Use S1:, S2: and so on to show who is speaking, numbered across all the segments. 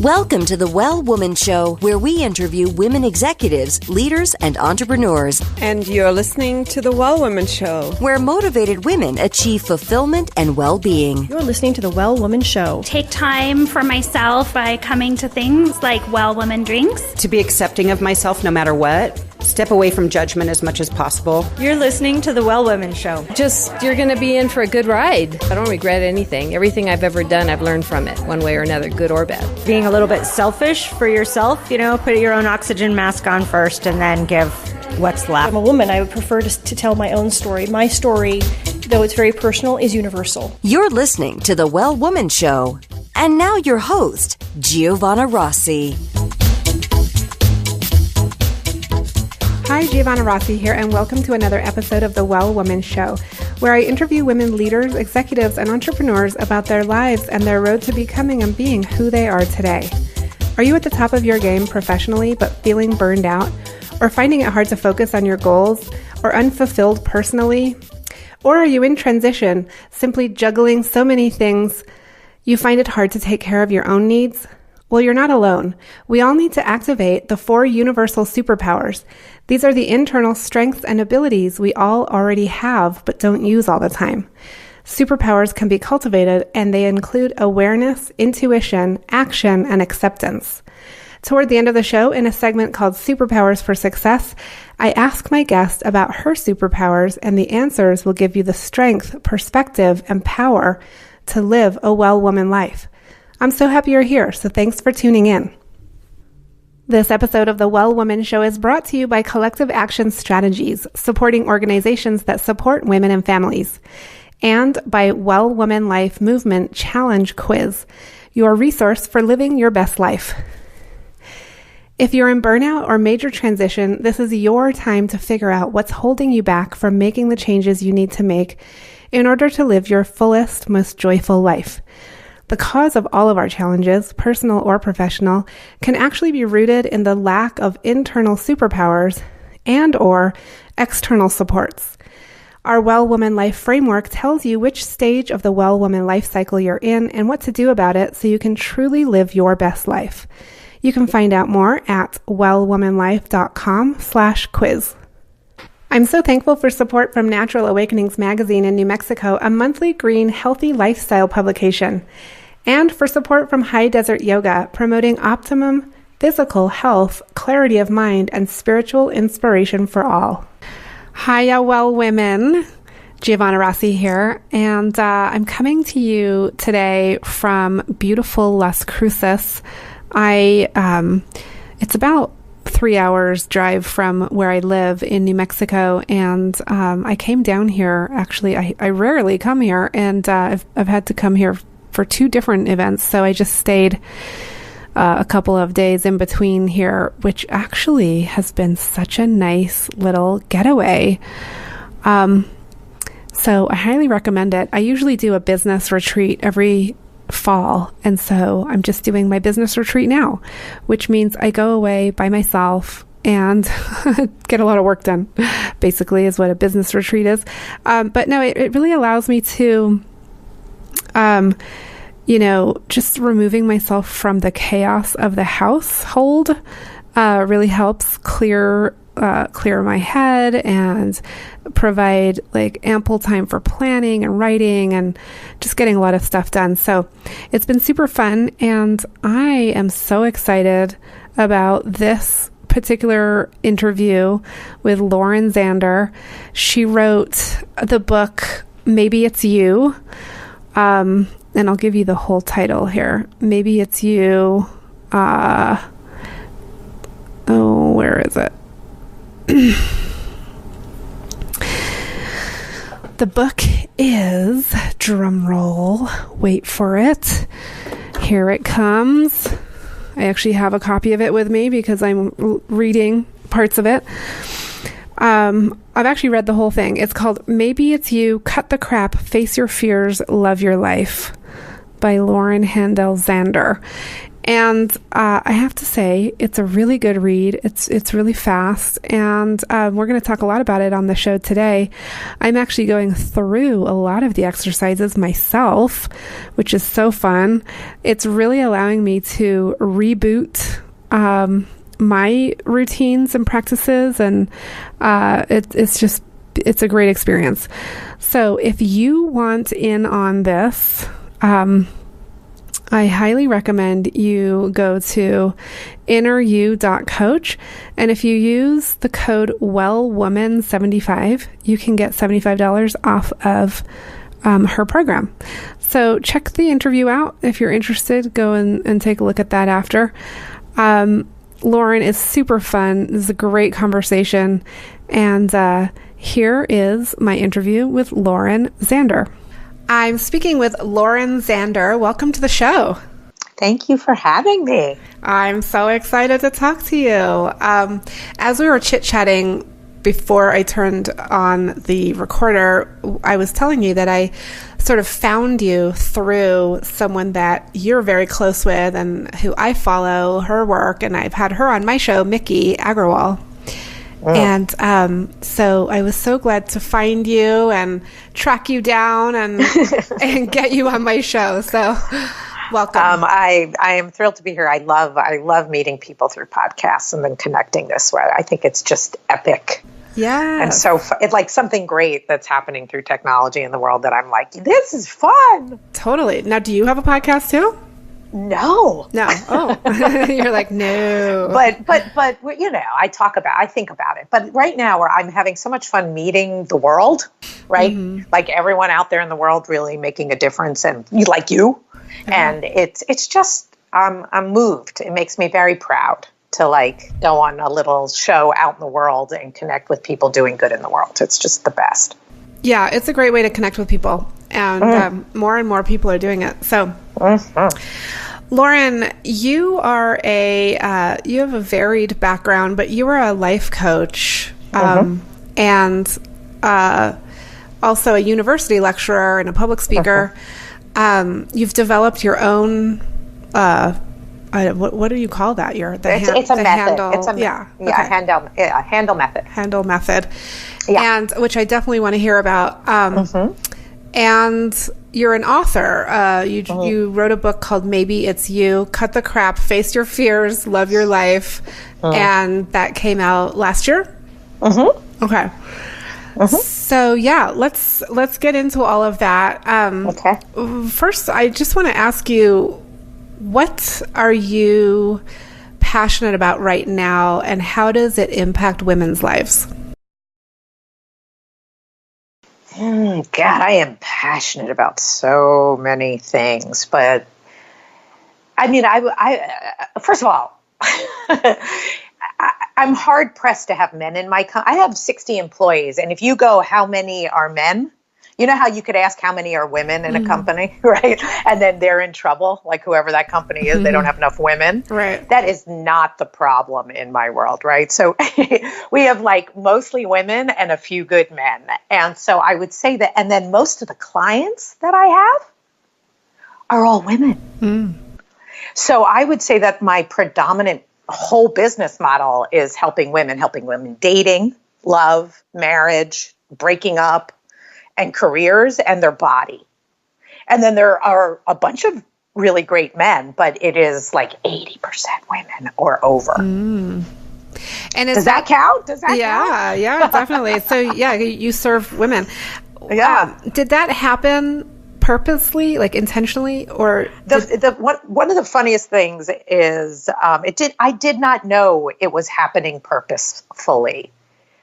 S1: Welcome to the Well Woman Show, where we interview women executives, leaders, and entrepreneurs.
S2: And you're listening to the Well Woman Show,
S1: where motivated women achieve fulfillment and well-being.
S3: You're listening to the Well Woman Show.
S4: Take time for myself by coming to things like Well Woman Drinks.
S5: To be accepting of myself no matter what. Step away from judgment as much as possible.
S6: You're listening to the Well Woman Show.
S7: You're going to be in for a good ride. I don't regret anything. Everything I've ever done, I've learned from it, one way or another, good or bad.
S6: Being a little bit selfish for yourself, put your own oxygen mask on first and then give what's left.
S3: I'm a woman. I would prefer to tell my own story. My story, though it's very personal, is universal.
S1: You're listening to the Well Woman Show. And now your host, Giovanna Rossi.
S8: Hi, Giovanna Rossi here, and welcome to another episode of the Well Woman Show, where I interview women leaders, executives, and entrepreneurs about their lives and their road to becoming and being who they are today. Are you at the top of your game professionally but feeling burned out, or finding it hard to focus on your goals, or unfulfilled personally? Or are you in transition, simply juggling so many things you find it hard to take care of your own needs? Well, you're not alone. We all need to activate the 4 universal superpowers. These are the internal strengths and abilities we all already have but don't use all the time. Superpowers can be cultivated, and they include awareness, intuition, action, and acceptance. Toward the end of the show, in a segment called Superpowers for Success, I ask my guest about her superpowers, and the answers will give you the strength, perspective, and power to live a well woman life. I'm so happy you're here, so thanks for tuning in. This episode of the Well Woman Show is brought to you by Collective Action Strategies, supporting organizations that support women and families, and by Well Woman Life Movement Challenge Quiz, your resource for living your best life. If you're in burnout or major transition, this is your time to figure out what's holding you back from making the changes you need to make in order to live your fullest, most joyful life. The cause of all of our challenges, personal or professional, can actually be rooted in the lack of internal superpowers and or external supports. Our Well Woman Life framework tells you which stage of the Well Woman life cycle you're in and what to do about it so you can truly live your best life. You can find out more at wellwomanlife.com/quiz. I'm so thankful for support from Natural Awakenings magazine in New Mexico, a monthly green, healthy lifestyle publication, and for support from High Desert Yoga, promoting optimum physical health, clarity of mind, and spiritual inspiration for all. Hiya, well women. Giovanna Rossi here, and I'm coming to you today from beautiful Las Cruces. It's about 3 hours drive from where I live in New Mexico, and I came down here. Actually, I rarely come here, and I've had to come here for 2 different events, so I just stayed a couple of days in between here, which actually has been such a nice little getaway. So I highly recommend it. I usually do a business retreat every fall, and so I'm just doing my business retreat now, which means I go away by myself and get a lot of work done, basically, is what a business retreat is. But no, it really allows me to just removing myself from the chaos of the household really helps clear my head and provide ample time for planning and writing and just getting a lot of stuff done. So it's been super fun, and I am so excited about this particular interview with Lauren Zander. She wrote the book Maybe It's You, and I'll give you the whole title here. Maybe It's You. Where is it? The book is, drumroll, wait for it, here it comes. I actually have a copy of it with me because I'm reading parts of it. I've actually read the whole thing. It's called Maybe It's You, Cut the Crap, Face Your Fears, Love Your Life by Lauren Handel Zander. And I have to say, it's a really good read. It's really fast. And we're going to talk a lot about it on the show today. I'm actually going through a lot of the exercises myself, which is so fun. It's really allowing me to reboot my routines and practices, and it's a great experience. So if you want in on this, I highly recommend you go to inneryou.coach, and if you use the code WellWoman75, you can get $75 off of her program. So check the interview out. If you're interested, go and take a look at that after. Lauren is super fun. This is a great conversation. And here is my interview with Lauren Zander. I'm speaking with Lauren Zander. Welcome to the show.
S9: Thank you for having me.
S8: I'm so excited to talk to you. As we were chit-chatting before I turned on the recorder, I was telling you that I sort of found you through someone that you're very close with and who I follow her work, and I've had her on my show, Mickey Agrawal. Oh. And so I was so glad to find you and track you down and and get you on my show. So welcome.
S9: I am thrilled to be here. I love meeting people through podcasts and then connecting this way. I think it's just epic.
S8: Yeah.
S9: And so it's like something great that's happening through technology in the world that I'm like, this is fun.
S8: Totally. Now, do you have a podcast too?
S9: No.
S8: Oh, you're like, no.
S9: But you know, I think about it. But right now where I'm having so much fun meeting the world, right? Mm-hmm. Like everyone out there in the world really making a difference, and like you. Mm-hmm. And it's just, I'm moved. It makes me very proud to like go on a little show out in the world and connect with people doing good in the world. It's just the best.
S8: Yeah, it's a great way to connect with people, and more and more people are doing it. So, Lauren, you are you have a varied background, but you are a life coach, and also a university lecturer and a public speaker. You've developed your own. What do you call that?
S9: It's a method. Handel method.
S8: Handel method.
S9: Yeah.
S8: And which I definitely want to hear about. And you're an author. You wrote a book called Maybe It's You, Cut the Crap, Face Your Fears, Love Your Life. And that came out last year? Okay. So yeah, let's get into all of that.
S9: Okay.
S8: First, I just want to ask you, what are you passionate about right now, and how does it impact women's lives?
S9: God, I am passionate about so many things, but I mean, I first of all, I'm hard pressed to have men in my I have 60 employees, and if you go, how many are men? You know how you could ask how many are women in a company, right? And then they're in trouble, like whoever that company is, they don't have enough women.
S8: Right.
S9: That is not the problem in my world, right? So we have like mostly women and a few good men. And so I would say that, and then most of the clients that I have are all women. So I would say that my predominant whole business model is helping women dating, love, marriage, breaking up, and careers and their body. And then there are a bunch of really great men, but it is like 80% women or over. And does that count? Does that count?
S8: Yeah, definitely. So yeah, you serve women.
S9: Yeah.
S8: Did that happen purposely, like intentionally, or
S9: one of the funniest things is I did not know it was happening purposefully.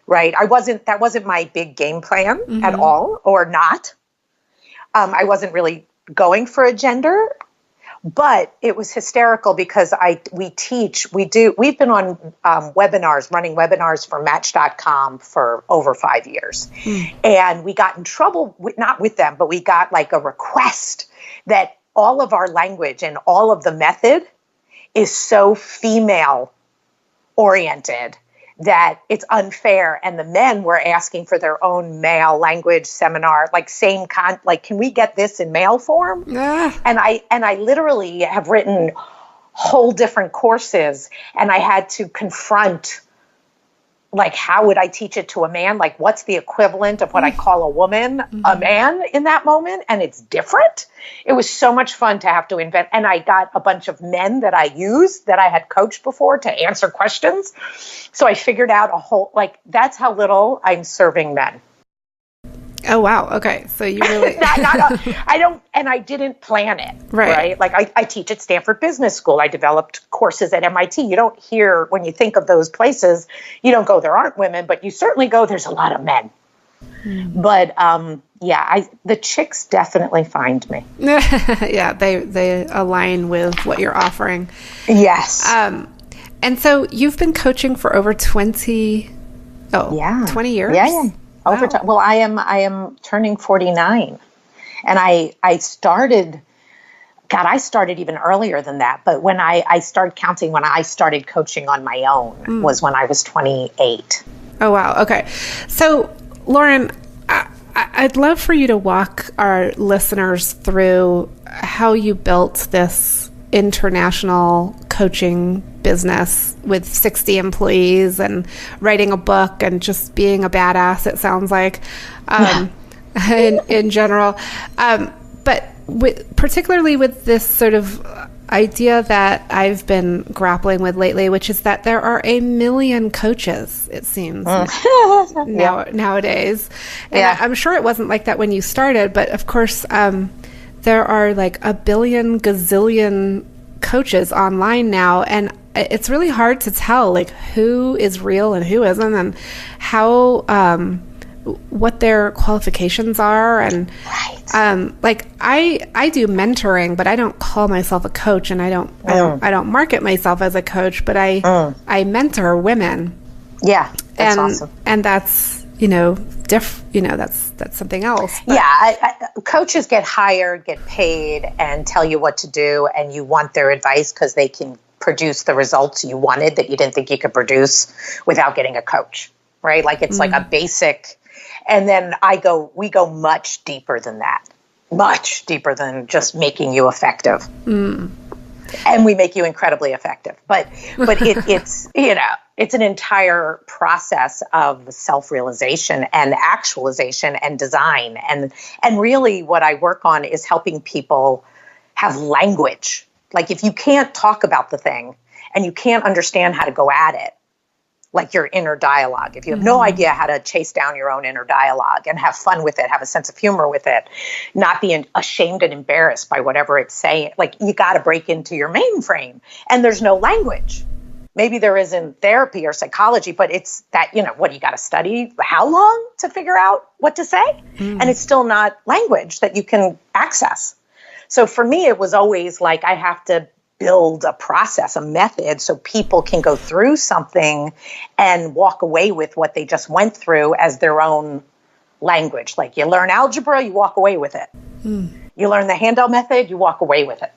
S9: Right. That wasn't my big game plan at all, or not. I wasn't really going for a gender, but it was hysterical because we've been on running webinars for Match.com for over 5 years. And we got in trouble, not with them, but we got like a request that all of our language and all of the method is so female oriented that it's unfair, and the men were asking for their own male language seminar, like can we get this in male form? And I literally have written whole different courses, and I had to confront, like, how would I teach it to a man? Like, what's the equivalent of what I call a woman, a man in that moment? And it's different. It was so much fun to have to invent. And I got a bunch of men that I used that I had coached before to answer questions. So I figured out a whole, like, that's how little I'm serving men.
S8: Oh, wow. Okay. So you really...
S9: I didn't plan it, right? Like I teach at Stanford Business School. I developed courses at MIT. You don't hear, when you think of those places, you don't go, there aren't women, but you certainly go, there's a lot of men. But the chicks definitely find me.
S8: Yeah, they align with what you're offering.
S9: Yes.
S8: And so you've been coaching for over 20 years?
S9: Yeah. Over time. Well, I am turning 49, and I started even earlier than that. But when I started counting, when I started coaching on my own was when I was 28.
S8: Oh, wow. Okay. So, Lauren, I'd love for you to walk our listeners through how you built this international coaching business with 60 employees and writing a book and just being a badass, it sounds like, in general. But particularly with this sort of idea that I've been grappling with lately, which is that there are a million coaches, it seems, nowadays. And I'm sure it wasn't like that when you started, but of course, there are like a billion gazillion coaches online now, and it's really hard to tell like who is real and who isn't, and how what their qualifications are. And like I do mentoring, but I don't call myself a coach, and I don't market myself as a coach, but I mentor women.
S9: Yeah, that's awesome.
S8: And that's that's something else. But
S9: coaches get hired, get paid, and tell you what to do, and you want their advice because they can produce the results you wanted that you didn't think you could produce without getting a coach, right? Like it's like a basic, and then we go much deeper than that, much deeper than just making you effective. And we make you incredibly effective, but it's it's an entire process of self-realization and actualization and design, and really what I work on is helping people have language. Like if you can't talk about the thing and you can't understand how to go at it, like your inner dialogue, if you have no idea how to chase down your own inner dialogue and have fun with it, have a sense of humor with it, not be ashamed and embarrassed by whatever it's saying, like you got to break into your mainframe, and there's no language. Maybe there is in therapy or psychology, but it's that, what you got to study, how long to figure out what to say? And it's still not language that you can access. So for me, it was always like, I have to build a process, a method, so people can go through something and walk away with what they just went through as their own language. Like you learn algebra, you walk away with it. You learn the Handel method, you walk away with it.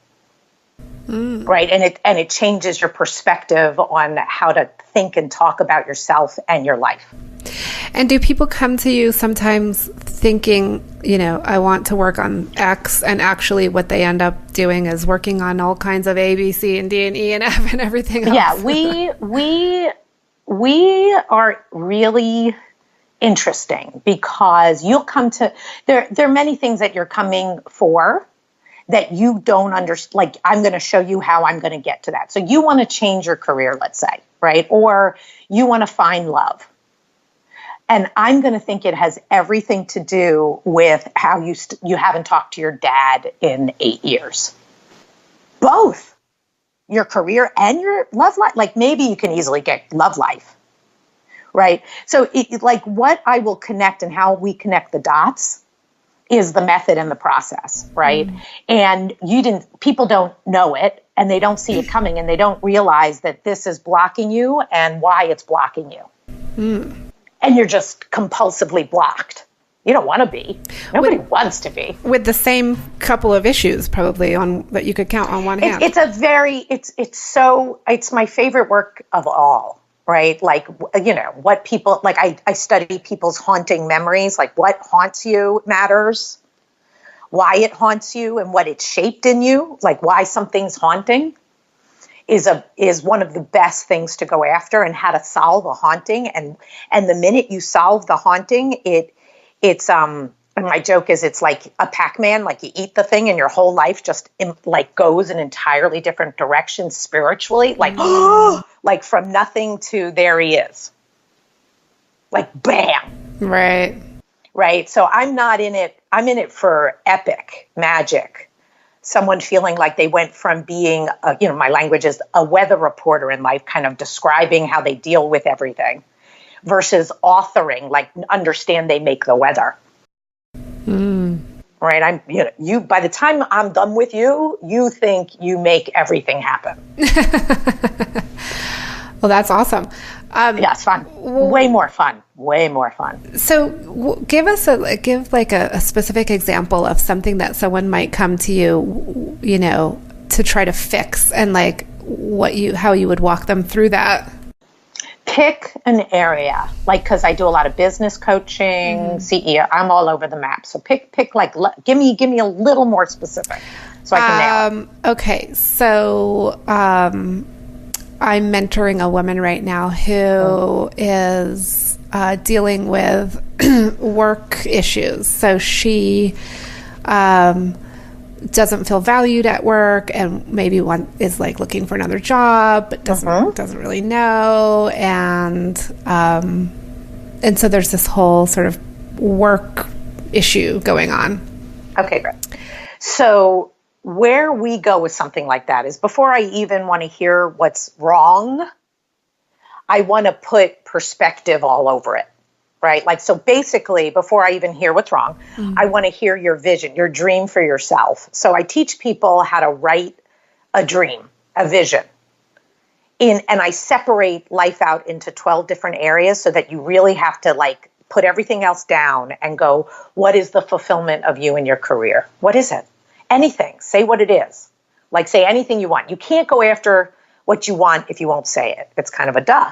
S9: Right. And it changes your perspective on how to think and talk about yourself and your life.
S8: And do people come to you sometimes thinking, I want to work on X, and actually what they end up doing is working on all kinds of A, B, C, and D, and E, and F, and everything else?
S9: Yeah, we are really interesting because you'll come to, there are many things that you're coming for that you don't understand. Like, I'm going to show you how I'm going to get to that. So you want to change your career, let's say, right? Or you want to find love. And I'm going to think it has everything to do with how you haven't talked to your dad in 8 years. Both your career and your love life. Like maybe you can easily get love life, right? So like what I will connect and how we connect the dots is the method and the process, right? And people don't know it, and they don't see it coming, and they don't realize that this is blocking you and why it's blocking you. And you're just compulsively blocked. You don't want to be. Nobody wants to be.
S8: With the same couple of issues probably that you could count on one hand.
S9: It's my favorite work of all, right? Like, what people, like I study people's haunting memories, like what haunts you matters, why it haunts you and what it's shaped in you, like why something's haunting. is one of the best things to go after, and how to solve a haunting. And the minute you solve the haunting, it's and my joke is it's like a Pac-Man, like you eat the thing and your whole life just like goes in entirely different directions spiritually, like like from nothing to there he is, like bam. Right. So I'm not in it. I'm in it for epic magic. Someone feeling like they went from being, my language is a weather reporter in life, kind of describing how they deal with everything, versus authoring, like understand they make the weather. Right. You, by the time I'm done with you, you think you make everything happen.
S8: Well, that's awesome.
S9: Yeah, it's fun. Way more fun.
S8: So give a specific example of something that someone might come to you, to try to fix, and like how you would walk them through that.
S9: Pick an area, like, because I do a lot of business coaching, CEO. I'm all over the map. So pick like, give me a little more specific, so I can nail it.
S8: Okay, so I'm mentoring a woman right now who is dealing with work issues. So she doesn't feel valued at work, and maybe one is like looking for another job, but doesn't really know, and so there's this whole sort of work issue going on.
S9: Okay, great. So where we go with something like that is, before I even want to hear what's wrong, I want to put perspective all over it. Right? Like, so basically, before I even hear what's wrong, I want to hear your vision, your dream for yourself. So I teach people how to write a dream, a vision. And I separate life out into 12 different areas, so that you really have to like put everything else down and go, what is the fulfillment of you in your career? What is it? Anything. Say what it is. Like, say anything you want. You can't go after what you want if you won't say it. It's kind of a duh.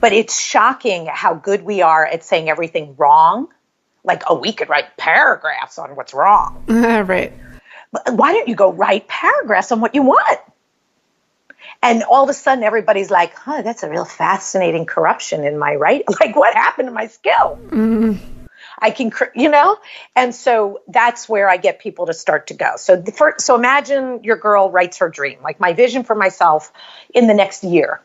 S9: But it's shocking how good we are at saying everything wrong. Like, we could write paragraphs on what's wrong.
S8: Right.
S9: But why don't you go write paragraphs on what you want? And all of a sudden, everybody's like, that's a real fascinating corruption in my writing. Like, what happened to my skill? I can, and so that's where I get people to start to go. So imagine your girl writes her dream, like my vision for myself in the next year.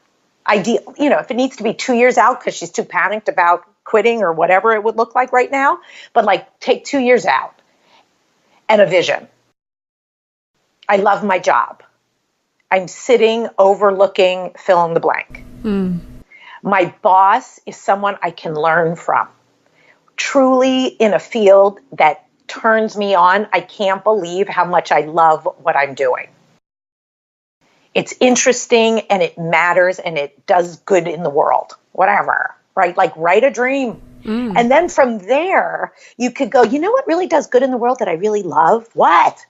S9: Ideal, if it needs to be 2 years out because she's too panicked about quitting or whatever it would look like right now, but like take 2 years out and a vision. I love my job. I'm sitting overlooking fill in the blank. My boss is someone I can learn from. Truly in a field that turns me on. I can't believe how much I love what I'm doing. It's interesting and it matters and it does good in the world, whatever, right? Like, write a dream. And then from there, you could go, you know what really does good in the world that I really love? What?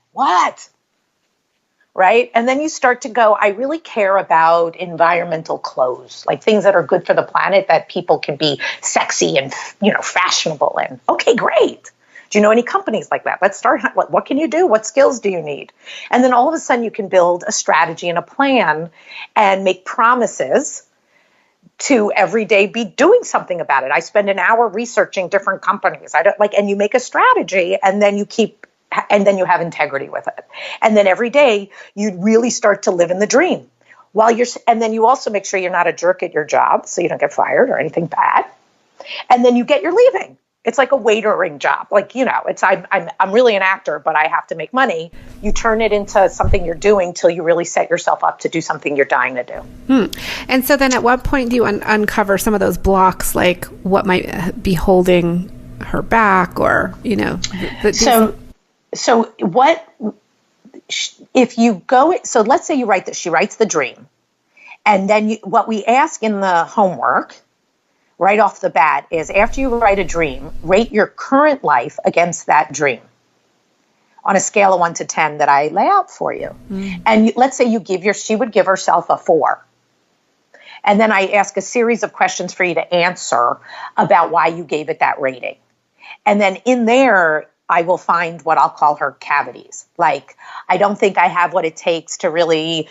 S9: Right? And then you start to go, I really care about environmental clothes, like things that are good for the planet, that people can be sexy and, fashionable in. Okay, great. Do you know any companies like that? Let's start. What can you do? What skills do you need? And then all of a sudden you can build a strategy and a plan and make promises to every day be doing something about it. I spend an hour researching different companies. And you make a strategy, and then you have integrity with it. And then every day you really start to live in the dream and then you also make sure you're not a jerk at your job, so you don't get fired or anything bad. And then you get your leaving. It's like a waitering job. Like, it's I'm really an actor, but I have to make money. You turn it into something you're doing till you really set yourself up to do something you're dying to do.
S8: And so then at what point do you uncover some of those blocks, like what might be holding her back, or,
S9: So what, if you go, so let's say you write that she writes the dream. And then what we ask in the homework right off the bat is, after you write a dream, rate your current life against that dream on a scale of 1 to 10 that I lay out for you. And let's say she would give herself a 4. And then I ask a series of questions for you to answer about why you gave it that rating. And then in there, I will find what I'll call her cavities. Like, I don't think I have what it takes to really,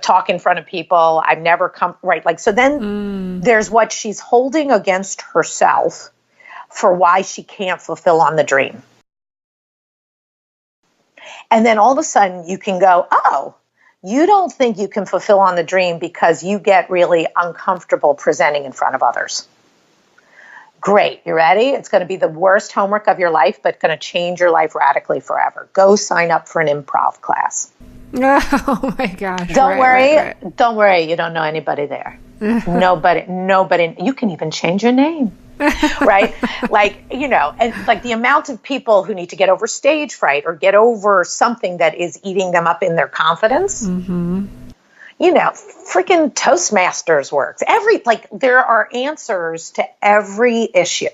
S9: talk in front of people. I've never come, right? Like, so then there's what she's holding against herself for why she can't fulfill on the dream. And then all of a sudden you can go, oh, you don't think you can fulfill on the dream because you get really uncomfortable presenting in front of others. Great. You ready? It's going to be the worst homework of your life, but going to change your life radically forever. Go sign up for an improv class.
S8: Oh my gosh.
S9: Don't worry. Right. Don't worry. You don't know anybody there. Nobody. You can even change your name. Right? Like, and like the amount of people who need to get over stage fright or get over something that is eating them up in their confidence. Mm-hmm. Freaking Toastmasters works. There are answers to every issue.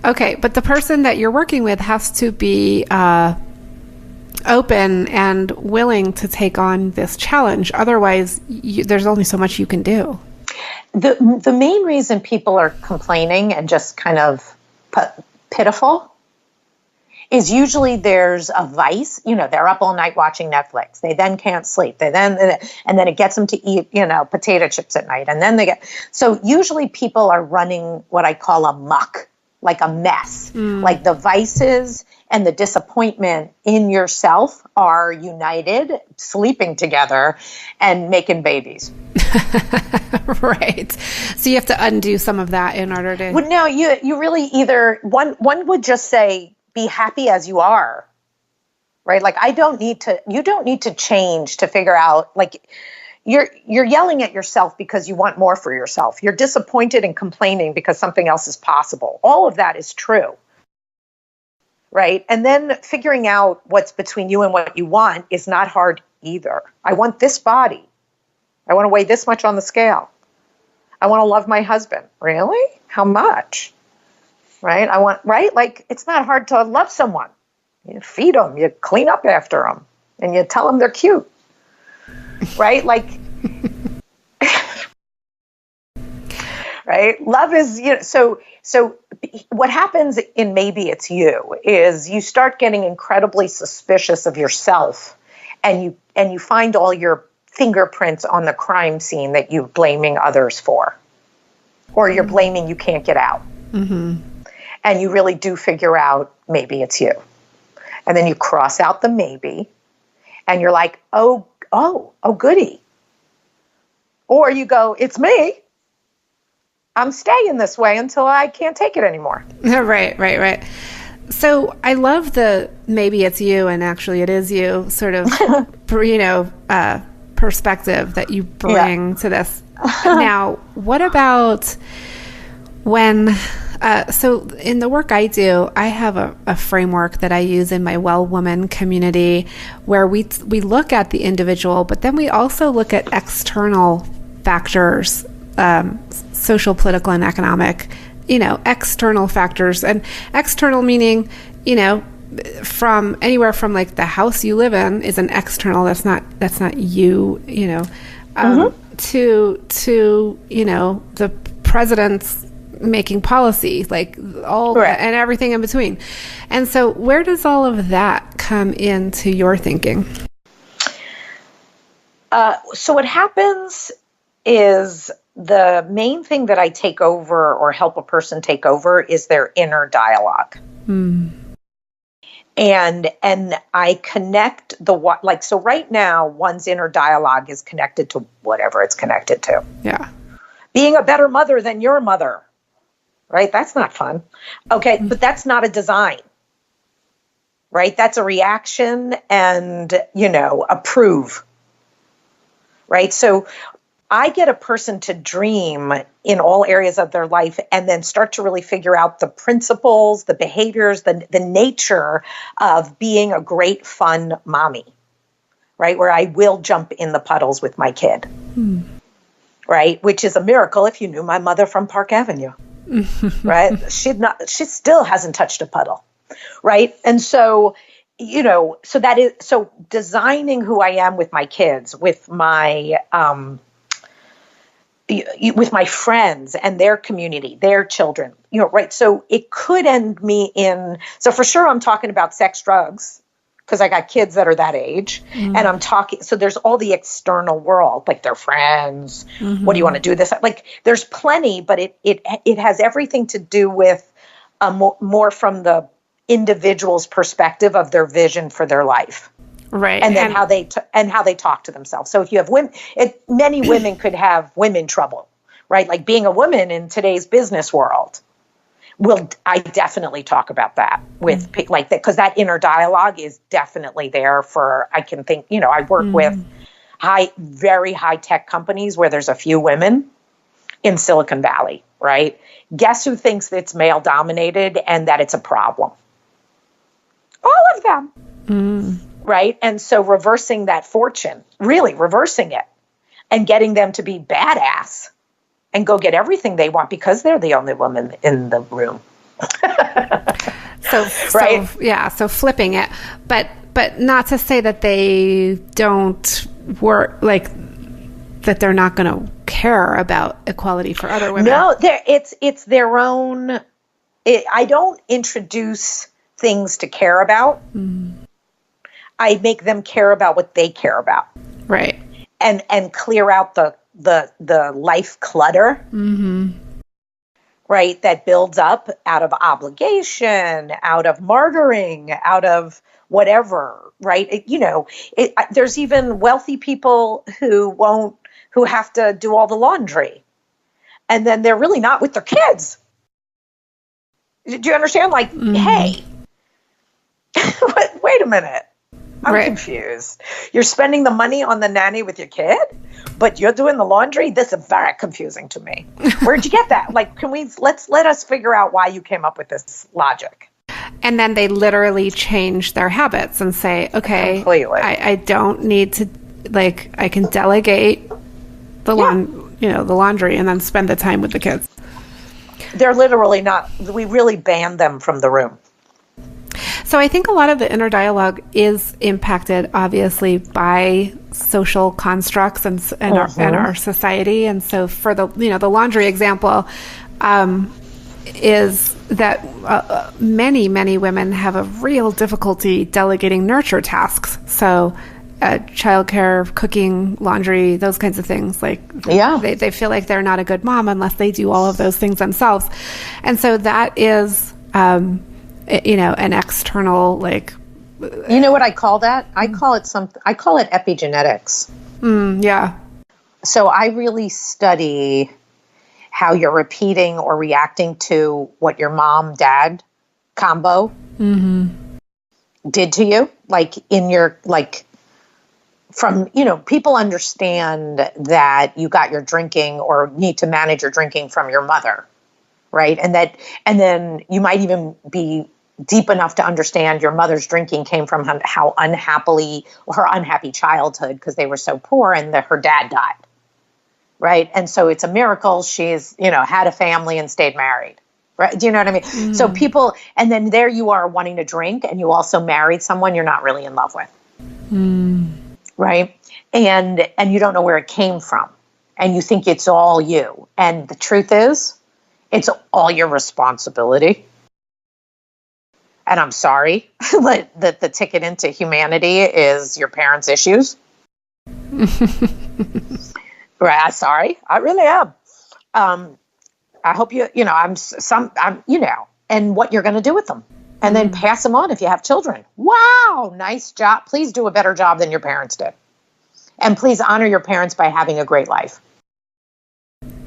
S8: Okay, but the person that you're working with has to be open and willing to take on this challenge. Otherwise, there's only so much you can do.
S9: The main reason people are complaining and just kind of pitiful is usually there's a vice. They're up all night watching Netflix. They then can't sleep. And then it gets them to eat, potato chips at night. And then so usually people are running what I call a muck, like a mess. Like the vices and the disappointment in yourself are united, sleeping together and making babies.
S8: Right. So you have to undo some of that in order to...
S9: Well, no, you really either... One would just say, be happy as you are, right? Like, you don't need to change to figure out, like, you're yelling at yourself because you want more for yourself. You're disappointed and complaining because something else is possible. All of that is true, right? And then figuring out what's between you and what you want is not hard either. I want this body. I want to weigh this much on the scale. I want to love my husband. Really? How much? Right? Right? Like, it's not hard to love someone. You feed them, you clean up after them, and you tell them they're cute. Right? Like, right? Love is, so what happens in Maybe It's You is you start getting incredibly suspicious of yourself, and you find all your fingerprints on the crime scene that you're blaming others for, or you're blaming you can't get out. Mm-hmm. And you really do figure out maybe it's you. And then you cross out the maybe, and you're like, oh, goody. Or you go, it's me. I'm staying this way until I can't take it anymore.
S8: Right. So I love the maybe it's you and actually it is you sort of, perspective that you bring to this. Now, what about when... so in the work I do, I have a framework that I use in my Well Woman community where we look at the individual, but then we also look at external factors, social, political, and economic, external factors. And external meaning, from anywhere from like the house you live in is an external, that's not you, to the president's making policy, like all and everything in between. And so where does all of that come into your thinking?
S9: So what happens is the main thing that I take over or help a person take over is their inner dialogue. And I connect so right now one's inner dialogue is connected to whatever it's connected to.
S8: Yeah.
S9: Being a better mother than your mother. Right? That's not fun. Okay, but that's not a design. Right? That's a reaction and, approve. Right? So I get a person to dream in all areas of their life and then start to really figure out the principles, the behaviors, the nature of being a great, fun mommy. Right? Where I will jump in the puddles with my kid. Right? Which is a miracle if you knew my mother from Park Avenue. Right? She still hasn't touched a puddle. Right? And so, so designing who I am with my kids, with my, with my friends and their community, their children, right? So it could end me in, so for sure I'm talking about sex, drugs, because I got kids that are that age. And I'm talking, so there's all the external world, like their friends. What do you want to do this? Like there's plenty, but it has everything to do with more from the individual's perspective of their vision for their life.
S8: Right.
S9: And then how they talk to themselves. So if you have women, many women could have women trouble, right? Like being a woman in today's business world. I definitely talk about that with like that, because that inner dialogue is definitely there I can think, I work with very high tech companies where there's a few women in Silicon Valley, right? Guess who thinks it's male dominated and that it's a problem? All of them. Right. And so reversing that fortune, really reversing it and getting them to be badass and go get everything they want because they're the only woman in the room.
S8: So flipping it, but not to say that they don't work, like that they're not going to care about equality for other women.
S9: No, it's their own. I don't introduce things to care about. I make them care about what they care about.
S8: Right.
S9: And clear out the life clutter. Right. That builds up out of obligation, out of martyring, out of whatever. Right. There's even wealthy people who have to do all the laundry. And then they're really not with their kids. Do you understand? Like, hey, wait a minute. I'm confused. You're spending the money on the nanny with your kid, but you're doing the laundry? This is very confusing to me. Where'd you get that? Like, let us figure out why you came up with this logic.
S8: And then they literally change their habits and say, okay, completely. I don't need to, like, I can delegate the laundry and then spend the time with the kids.
S9: They're literally not, we really banned them from the room.
S8: So I think a lot of the inner dialogue is impacted, obviously, by social constructs and our society. And so, for the laundry example, is that many women have a real difficulty delegating nurture tasks. So, childcare, cooking, laundry, those kinds of things. Like, they feel like they're not a good mom unless they do all of those things themselves. And so that is an external, like,
S9: you know what I call that? I call it epigenetics.
S8: Yeah.
S9: So I really study how you're repeating or reacting to what your mom, dad combo did to you. Like people understand that you got your drinking or need to manage your drinking from your mother. Right. And then you might even be deep enough to understand your mother's drinking came from her unhappy childhood because they were so poor and her dad died. Right. And so it's a miracle she's, had a family and stayed married. Right. Do you know what I mean? So people, and then there you are wanting to drink and you also married someone you're not really in love with. Right. And you don't know where it came from and you think it's all you. And the truth is, it's all your responsibility. And I'm sorry that the ticket into humanity is your parents' issues. Right? Sorry, I really am. I hope and what you're going to do with them, and then pass them on if you have children. Wow, nice job. Please do a better job than your parents did, and please honor your parents by having a great life.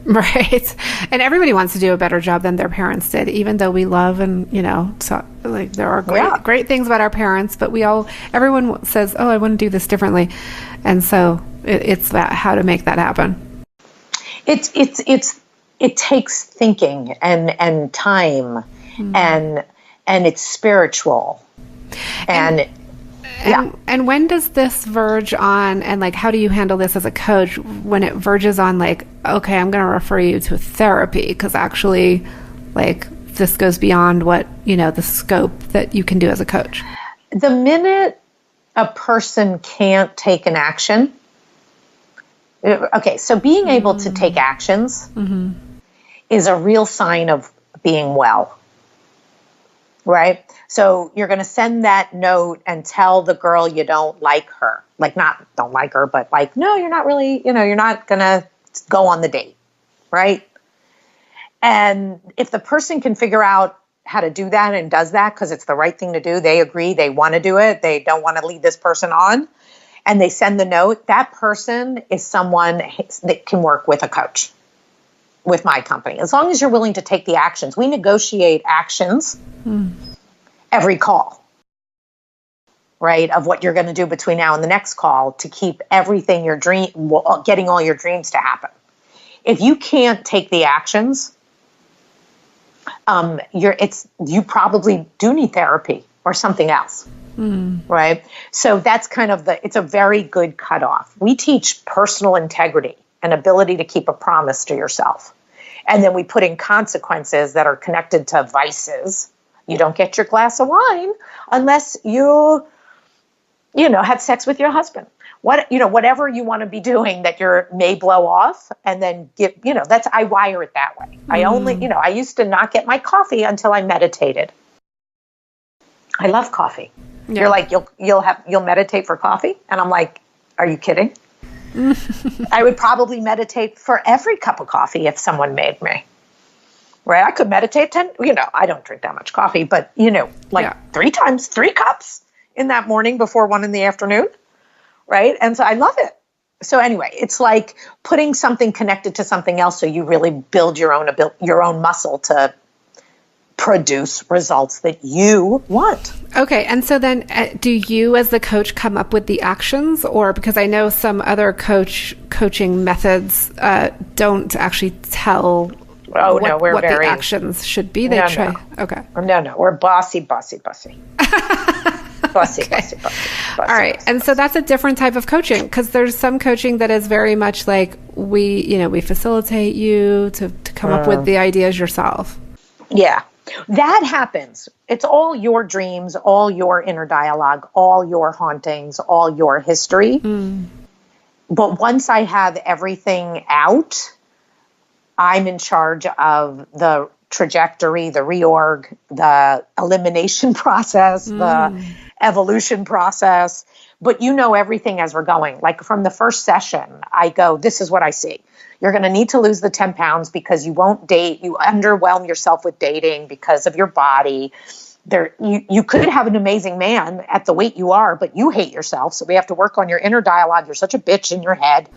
S8: Right. And everybody wants to do a better job than their parents did, even though we love and, so like there are great things about our parents, but everyone says, oh, I want to do this differently. And so it's about how to make that happen.
S9: It takes thinking and time and it's spiritual
S8: And when does this verge on, and like, how do you handle this as a coach when it verges on like, okay, I'm going to refer you to therapy because actually like this goes beyond what, the scope that you can do as a coach?
S9: The minute a person can't take an action, Okay, so being able to take actions is a real sign of being well, right? So you're going to send that note and tell the girl you don't like her. Like, not don't like her, but like, no, you're not really, you're not going to go on the date, right? And if the person can figure out how to do that and does that because it's the right thing to do, they agree, they want to do it, they don't want to lead this person on, and they send the note, that person is someone that can work with a coach, with my company. As long as you're willing to take the actions. We negotiate actions every call, right, of what you're going to do between now and the next call to keep everything getting all your dreams to happen. If you can't take the actions, you probably do need therapy or something else, right? So that's kind of it's a very good cutoff. We teach personal integrity and ability to keep a promise to yourself. And then we put in consequences that are connected to vices. You don't get your glass of wine unless you have sex with your husband. Whatever you want to be doing that may blow off, and then I wire it that way. I only, I used to not get my coffee until I meditated. I love coffee. Yeah. You're like, you'll meditate for coffee? And I'm like, are you kidding? I would probably meditate for every cup of coffee if someone made me. Right? I could meditate 10, I don't drink that much coffee, but 3 cups in that morning before 1 in the afternoon. Right? And so I love it. So anyway, it's like putting something connected to something else so you really build your own muscle to produce results that you want.
S8: Okay. And so then do you as the coach come up with the actions, or because I know some other coaching methods don't actually tell what the actions should be. They try. No. Okay.
S9: No. We're bossy. Bossy.
S8: All right. And so that's a different type of coaching, because there's some coaching that is very much like we facilitate you to come up with the ideas yourself.
S9: Yeah, that happens. It's all your dreams, all your inner dialogue, all your hauntings, all your history. But once I have everything out, I'm in charge of the trajectory, the reorg, the elimination process, the evolution process. But everything as we're going. Like from the first session, I go, this is what I see. You're going to need to lose the 10 pounds because you won't date. You underwhelm yourself with dating because of your body. You could have an amazing man at the weight you are, but you hate yourself. So we have to work on your inner dialogue. You're such a bitch in your head.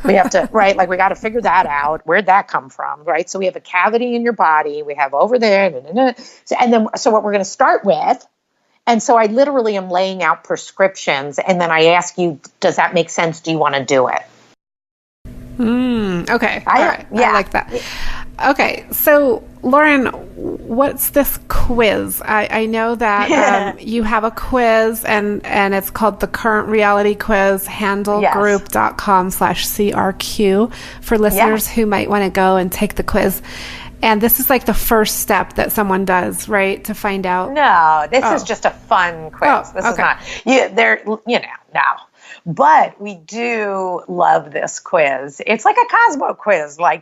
S9: We have to, right? Like we got to figure that out. Where'd that come from? Right. So we have a cavity in your body. We have over there. So what we're going to start with. And so I literally am laying out prescriptions. And then I ask you, does that make sense? Do you want to do it?
S8: Okay. All right. Yeah. I like that. Okay. So Lauren, what's this quiz? I know that you have a quiz and it's called the Current Reality Quiz, handelgroup.com/CRQ for listeners who might want to go and take the quiz. And this is like the first step that someone does, right? To find out.
S9: No, this is just a fun quiz. This is not, no. But we do love this quiz. It's like a Cosmo quiz, but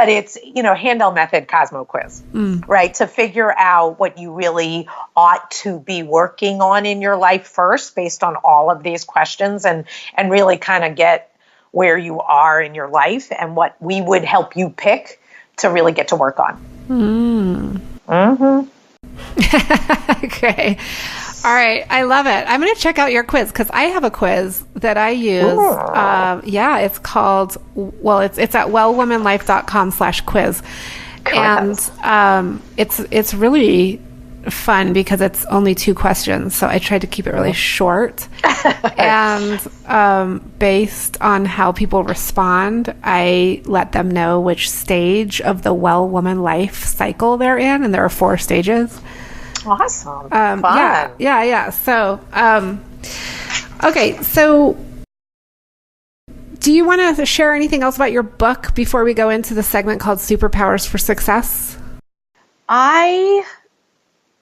S9: it's, Handel method Cosmo quiz, right? To figure out what you really ought to be working on in your life first, based on all of these questions, and really kind of get where you are in your life and what we would help you pick to really get to work on.
S8: Okay. All right. I love it. I'm going to check out your quiz because I have a quiz that I use. It's called, it's at wellwomanlife.com/quiz. And it's really fun because it's only 2 questions. So I tried to keep it really short. And based on how people respond, I let them know which stage of the Well Woman life cycle they're in. And there are 4 stages.
S9: Awesome.
S8: Fun. Yeah. So, okay. So do you want to share anything else about your book before we go into the segment called Superpowers for Success?
S9: I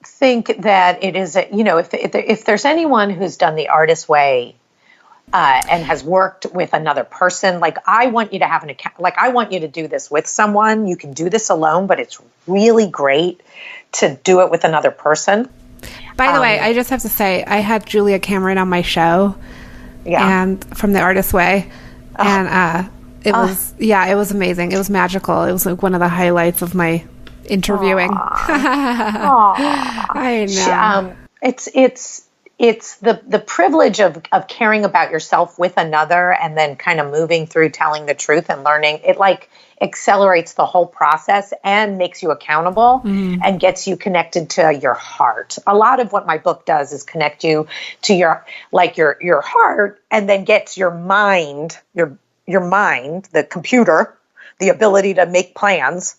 S9: think that it is, if there's anyone who's done the artist way, and has worked with another person. Like, I want you to have I want you to do this with someone. You can do this alone, but it's really great to do it with another person.
S8: By the way, I just have to say, I had Julia Cameron on my show, and from The Artist's Way, and it was amazing. It was magical. It was like one of the highlights of my interviewing. I know.
S9: It's the privilege of caring about yourself with another, and then kind of moving through telling the truth and learning. It like accelerates the whole process and makes you accountable and gets you connected to your heart. A lot of what my book does is connect you to your heart, and then gets your mind, the computer, the ability to make plans,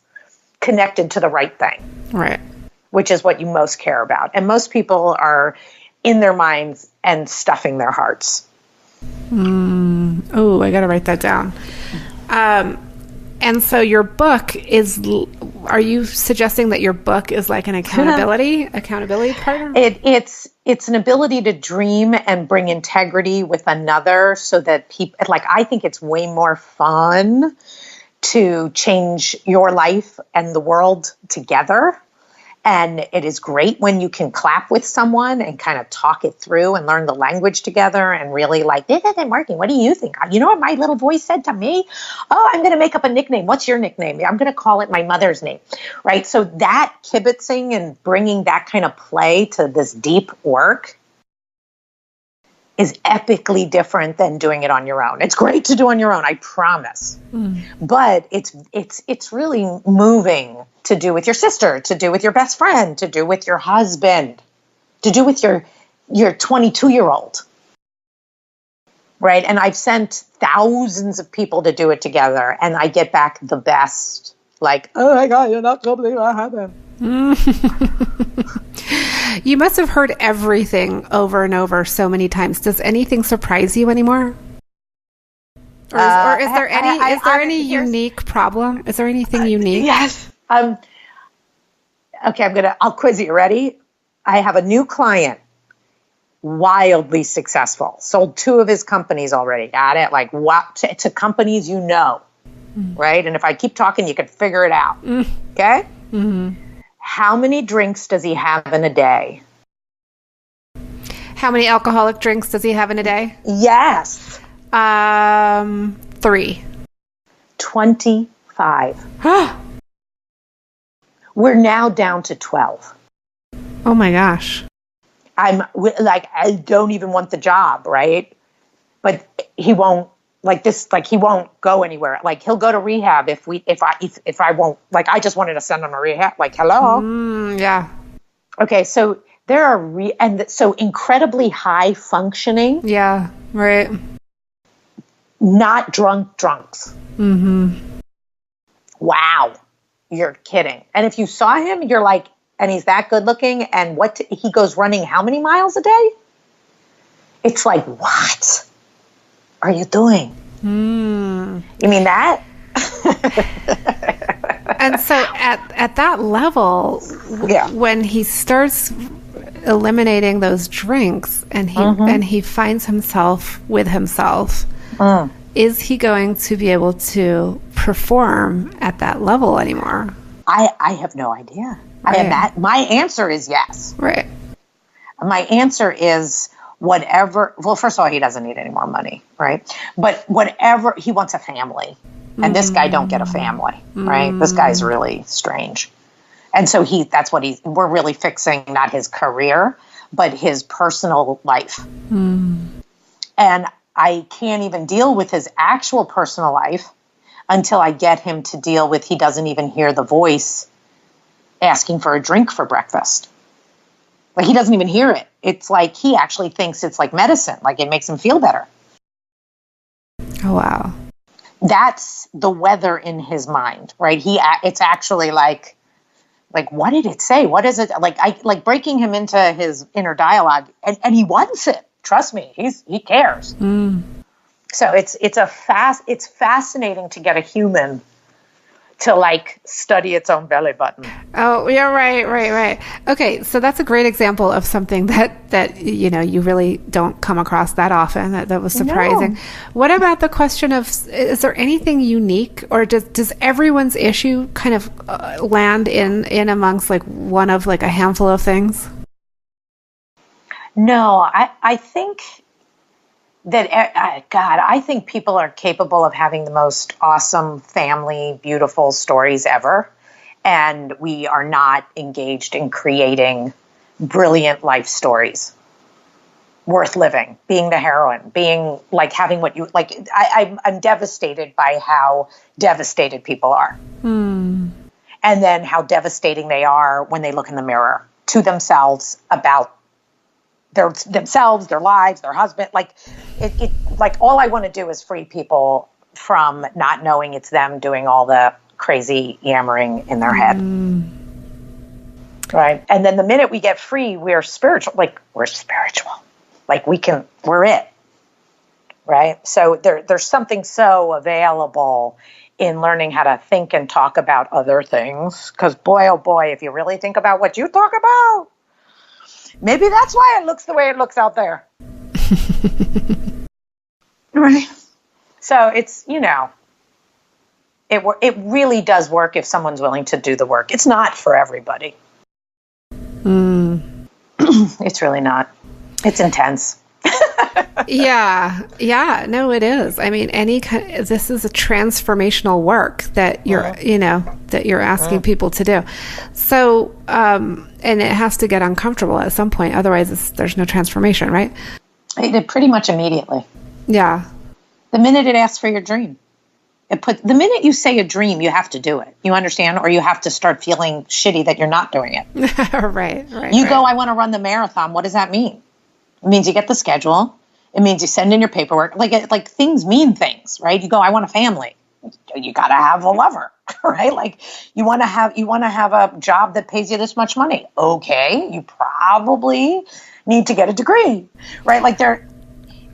S9: connected to the right thing.
S8: Right.
S9: Which is what you most care about. And most people are in their minds and stuffing their hearts.
S8: Oh, I got to write that down. And so your book are you suggesting that your book is like an accountability partner? It's
S9: an ability to dream and bring integrity with another, so that people, I think it's way more fun to change your life and the world together. And it is great when you can clap with someone and kind of talk it through and learn the language together and really this isn't working. What do you think? You know what my little voice said to me? Oh, I'm going to make up a nickname. What's your nickname? I'm going to call it my mother's name, right? So that kibitzing and bringing that kind of play to this deep work is epically different than doing it on your own. It's great to do on your own, I promise. But it's really moving to do with your sister, to do with your best friend, to do with your husband, to do with your 22-year-old. Right? And I've sent thousands of people to do it together, and I get back the best. Like, oh my God, you're not going to believe what happened.
S8: You must have heard everything over and over so many times. Does anything surprise you anymore? Or is there any unique problem? Is there anything unique?
S9: Yes. Okay, I'll quiz you. Ready? I have a new client, wildly successful. Sold 2 of his companies already. Got it? Like, what? To companies you know, right? And if I keep talking, you can figure it out. Okay? Mm-hmm. How many drinks does he have in a day?
S8: How many alcoholic drinks does he have in a day?
S9: Yes.
S8: 3.
S9: 25. We're now down to 12.
S8: Oh my gosh.
S9: I don't even want the job, right? But he won't he won't go anywhere. Like, he'll go to rehab if I won't, I just wanted to send him to rehab. Like, hello.
S8: Yeah.
S9: Okay. So there are so incredibly high functioning.
S8: Yeah. Right.
S9: Not drunks.
S8: Mm-hmm.
S9: Wow. You're kidding. And if you saw him, you're like, and he's that good looking, and he goes running how many miles a day? It's like, what are you doing? You mean that?
S8: And so at that level, when he starts eliminating those drinks and he finds himself with himself, is he going to be able to perform at that level anymore?
S9: I have no idea. Right. My answer is yes.
S8: Right.
S9: My answer is whatever. Well, first of all, he doesn't need any more money, right? But whatever, he wants a family. And this guy don't get a family, right? This guy's really strange. And so we're really fixing not his career, but his personal life. And I can't even deal with his actual personal life until I get him to deal with, he doesn't even hear the voice asking for a drink for breakfast. Like, he doesn't even hear it. It's like he actually thinks it's like medicine, like it makes him feel better.
S8: Oh, wow.
S9: That's the weather in his mind, right? It's actually like, what did it say? What is it? Like breaking him into his inner dialogue, and he wants it. Trust me, he cares. So it's fascinating to get a human to like study its own belly button.
S8: Oh, yeah, right. Okay, so that's a great example of something that you really don't come across that often. That was surprising. No. What about the question of, is there anything unique, or does everyone's issue kind of land in amongst like one of like a handful of things?
S9: No, I think that, I think people are capable of having the most awesome family, beautiful stories ever. And we are not engaged in creating brilliant life stories worth living, being the heroine, being like having what you like. I'm devastated by how devastated people are. And then how devastating they are when they look in the mirror to themselves about themselves, their lives, their husband. Like like all I want to do is free people from not knowing it's them doing all the crazy yammering in their head. Right. And then the minute we get free, we're spiritual. Like we're it. Right. So there's something so available in learning how to think and talk about other things. Because boy, oh boy, if you really think about what you talk about, maybe that's why it looks the way it looks out there. Right. So it's, it really does work if someone's willing to do the work. It's not for everybody. It's really not. It's intense.
S8: Yeah. No, it is. I mean, this is a transformational work that you're asking people to do. So, and it has to get uncomfortable at some point. Otherwise, there's no transformation, right?
S9: Pretty much immediately.
S8: Yeah.
S9: The minute it asks for your dream. The minute you say a dream, you have to do it. You understand? Or you have to start feeling shitty that you're not doing it.
S8: Right.
S9: You go, I want to run the marathon. What does that mean? It means you get the schedule. It means you send in your paperwork. Like things mean things, right? You go, I want a family. You got to have a lover, right? Like you want to have a job that pays you this much money. Okay. You probably need to get a degree, right? Like
S8: okay.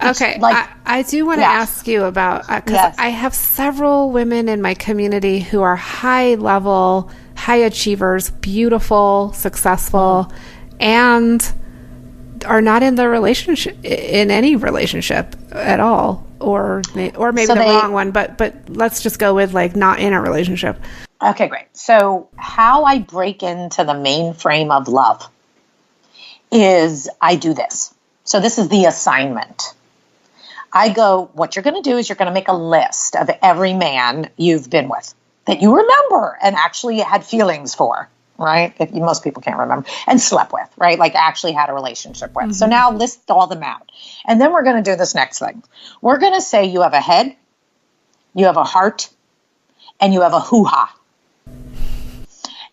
S8: I do want to ask you about, because I have several women in my community who are high level, high achievers, beautiful, successful, and are not in any relationship at all, or maybe the wrong one, but let's just go with like not in a relationship.
S9: Okay, great. So how I break into the mainframe of love is I do this. So this is the assignment. I go, what you're going to do is you're going to make a list of every man you've been with that you remember and actually had feelings for. Right? Most people can't remember, and slept with, right? Like actually had a relationship with. So now list all them out. And then we're going to do this next thing. We're going to say you have a head, you have a heart, and you have a hoo-ha.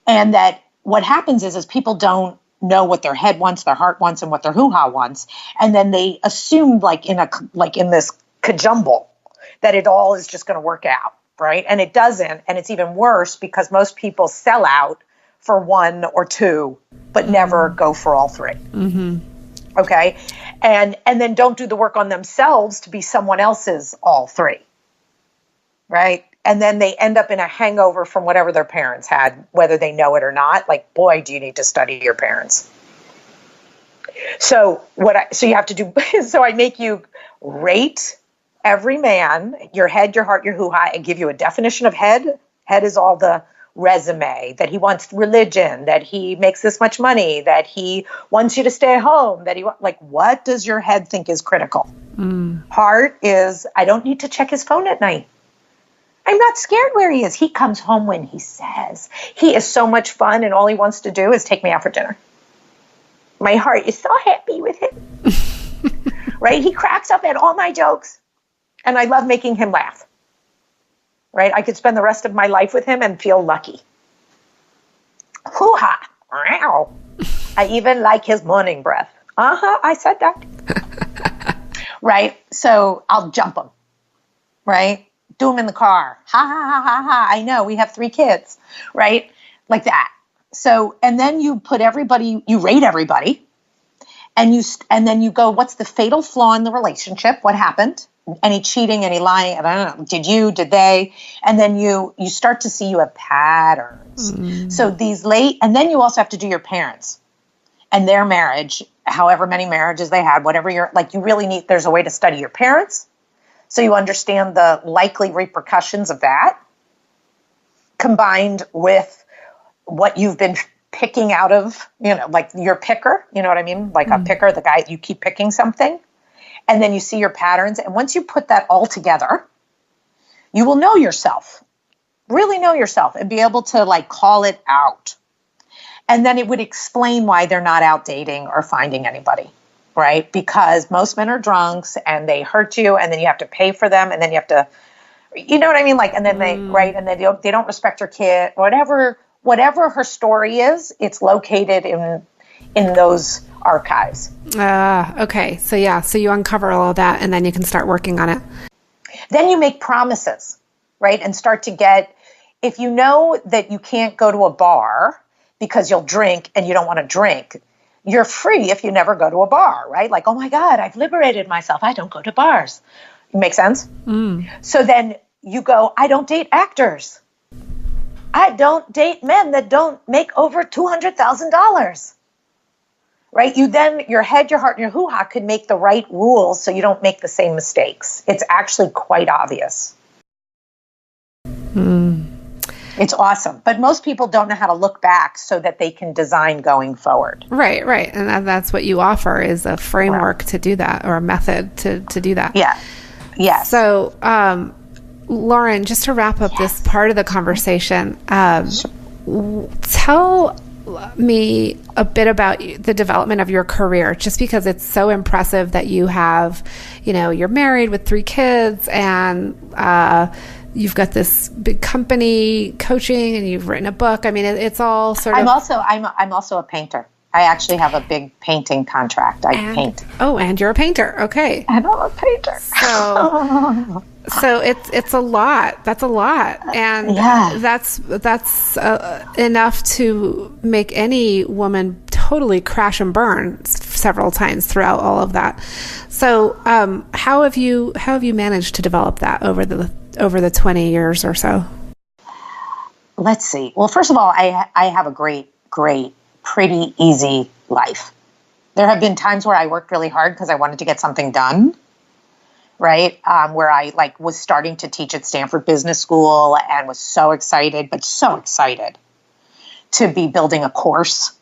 S9: And that what happens is people don't know what their head wants, their heart wants, and what their hoo-ha wants. And then they assume like in this kajumble that it all is just going to work out, right? And it doesn't. And it's even worse because most people sell out for one or two, but never go for all three. Okay. And then don't do the work on themselves to be someone else's all three. Right. And then they end up in a hangover from whatever their parents had, whether they know it or not. Like, boy, do you need to study your parents. So you have to do, so I make you rate every man, your head, your heart, your hoo-ha, and give you a definition of head. Head is all the resume, that he wants religion, that he makes this much money, that he wants you to stay home, that what does your head think is critical? Heart is, I don't need to check his phone at night. I'm not scared where he is. He comes home when he says. He is so much fun and all he wants to do is take me out for dinner. My heart is so happy with him. Right? He cracks up at all my jokes and I love making him laugh. Right? I could spend the rest of my life with him and feel lucky. Hoo-ha. Wow. I even like his morning breath. I said that. Right? So I'll jump him. Right? Do him in the car. Ha, ha, ha, ha, ha. I know, we have 3 kids. Right? Like that. So, and then you put everybody, you rate everybody. And then you go, what's the fatal flaw in the relationship? What happened? any cheating, any lying? And I don't know, did they? And then you start to see you have patterns. So and then you also have to do your parents and their marriage, however many marriages they had, whatever you really there's a way to study your parents. So you understand the likely repercussions of that, combined with what you've been picking out of, like your picker, you know what I mean? Like a picker, the guy, you keep picking something, and then you see your patterns. And once you put that all together, you will know yourself, really know yourself, and be able to call it out. And then it would explain why they're not out dating or finding anybody, right? Because most men are drunks and they hurt you, and then you have to pay for them, and then you have to, you know what I mean? And then and then they don't respect your kid, whatever her story is, it's located in those archives.
S8: Okay. So you uncover all of that, and then you can start working on it.
S9: Then you make promises, right? And start to get, if you know that you can't go to a bar because you'll drink and you don't want to drink, you're free if you never go to a bar, right? Like, oh my God, I've liberated myself. I don't go to bars. Make sense? So then you go, I don't date actors. I don't date men that don't make over $200,000. Right? Your head, your heart, and your hoo-ha could make the right rules so you don't make the same mistakes. It's actually quite obvious. It's awesome. But most people don't know how to look back so that they can design going forward.
S8: Right. And that's what you offer, is a framework to do that, or a method to do that.
S9: Yeah. Yeah.
S8: So, Lauren, just to wrap up this part of the conversation, tell me a bit about the development of your career, just because it's so impressive that you have, you're married with 3 kids, and you've got this big company coaching, and you've written a book. I mean, it's all sort of...
S9: I'm also a painter. I actually have a big painting contract. I paint.
S8: Oh, and you're a painter. Okay.
S9: And I'm a painter.
S8: So it's a lot. That's a lot. And that's enough to make any woman totally crash and burn several times throughout all of that. So, how have you managed to develop that over the 20 years or so?
S9: Let's see. Well, first of all, I have a great, pretty easy life. There have been times where I worked really hard because I wanted to get something done, right? Where I was starting to teach at Stanford Business School and was so excited to be building a course.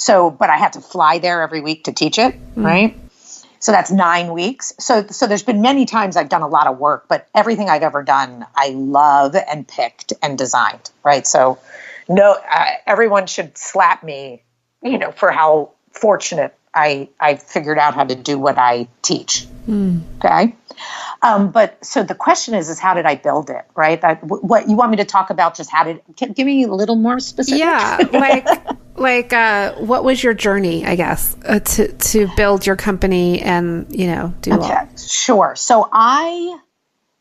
S9: But I had to fly there every week to teach it, right? So that's 9 weeks. So there's been many times I've done a lot of work, but everything I've ever done, I love and picked and designed, right? So everyone should slap me, for how fortunate I figured out how to do what I teach. Okay. But so the question is how did I build it? Right. What you want me to talk about? Just give me a little more specific.
S8: Yeah. What was your journey, I guess, to build your company and, do all that?
S9: Sure. So I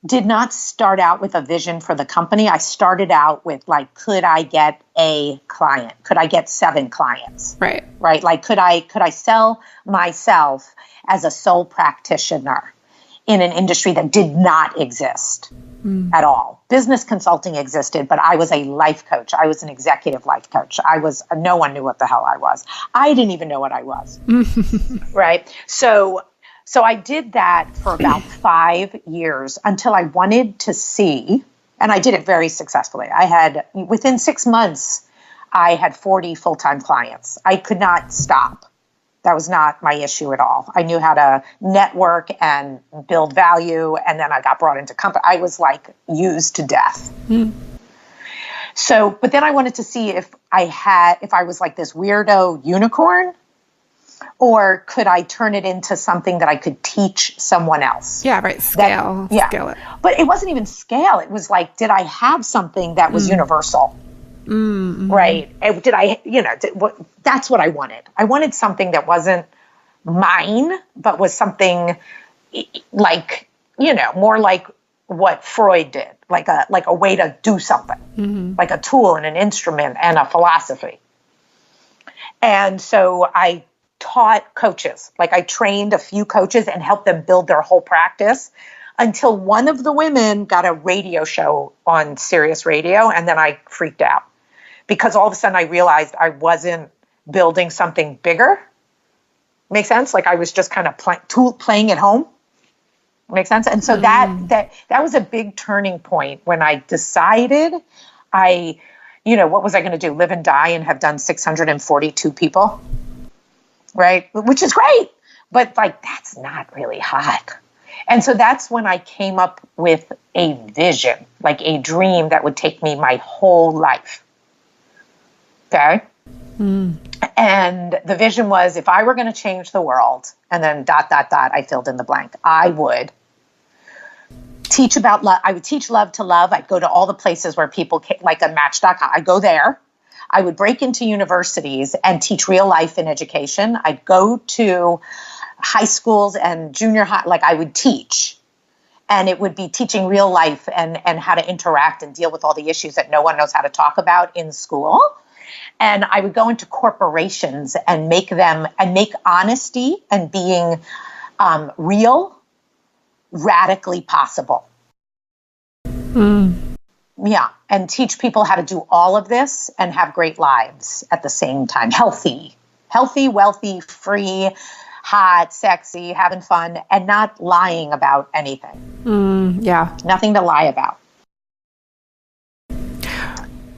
S9: did not start out with a vision for the company. I started out with could I get a client? Could I get 7 clients?
S8: Right.
S9: Right. Could I sell myself as a sole practitioner in an industry that did not exist at all? Business consulting existed, but I was a life coach. I was an executive life coach. No one knew what the hell I was. I didn't even know what I was. Right. So I did that for about 5 years until I wanted to see, and I did it very successfully. Within 6 months, I had 40 full-time clients. I could not stop. That was not my issue at all. I knew how to network and build value, and then I got brought into company. I was used to death. So, but then I wanted to see if I was this weirdo unicorn, or could I turn it into something that I could teach someone else?
S8: Yeah, right. Scale it.
S9: But it wasn't even scale. It was did I have something that was universal? Right. Did I, that's what I wanted. I wanted something that wasn't mine, but was something more like what Freud did, like a way to do something, like a tool and an instrument and a philosophy. And so I taught coaches, I trained a few coaches and helped them build their whole practice. until one of the women got a radio show on Sirius Radio, and then I freaked out because all of a sudden I realized I wasn't building something bigger. Make sense? Like I was just kind of playing at home. Make sense? And so that was a big turning point when I decided what was I going to do? Live and die and have done 642 people, right? Which is great, but like that's not really hot. And so that's when I came up with a vision, like a dream that would take me my whole life. Okay? And the vision was if I were going to change the world, and then ... I filled in the blank, I would teach about love. I would teach love to love. I'd go to all the places where people came, like a Match.com. I'd go there. I would break into universities and teach real life in education. I'd go to high schools and junior high, like I would teach. And it would be teaching real life and how to interact and deal with all the issues that no one knows how to talk about in school. And I would go into corporations and make honesty and being real radically possible. Yeah. And teach people how to do all of this and have great lives at the same time. Healthy, wealthy, free, hot, sexy, having fun, and not lying about anything.
S8: Yeah.
S9: Nothing to lie about.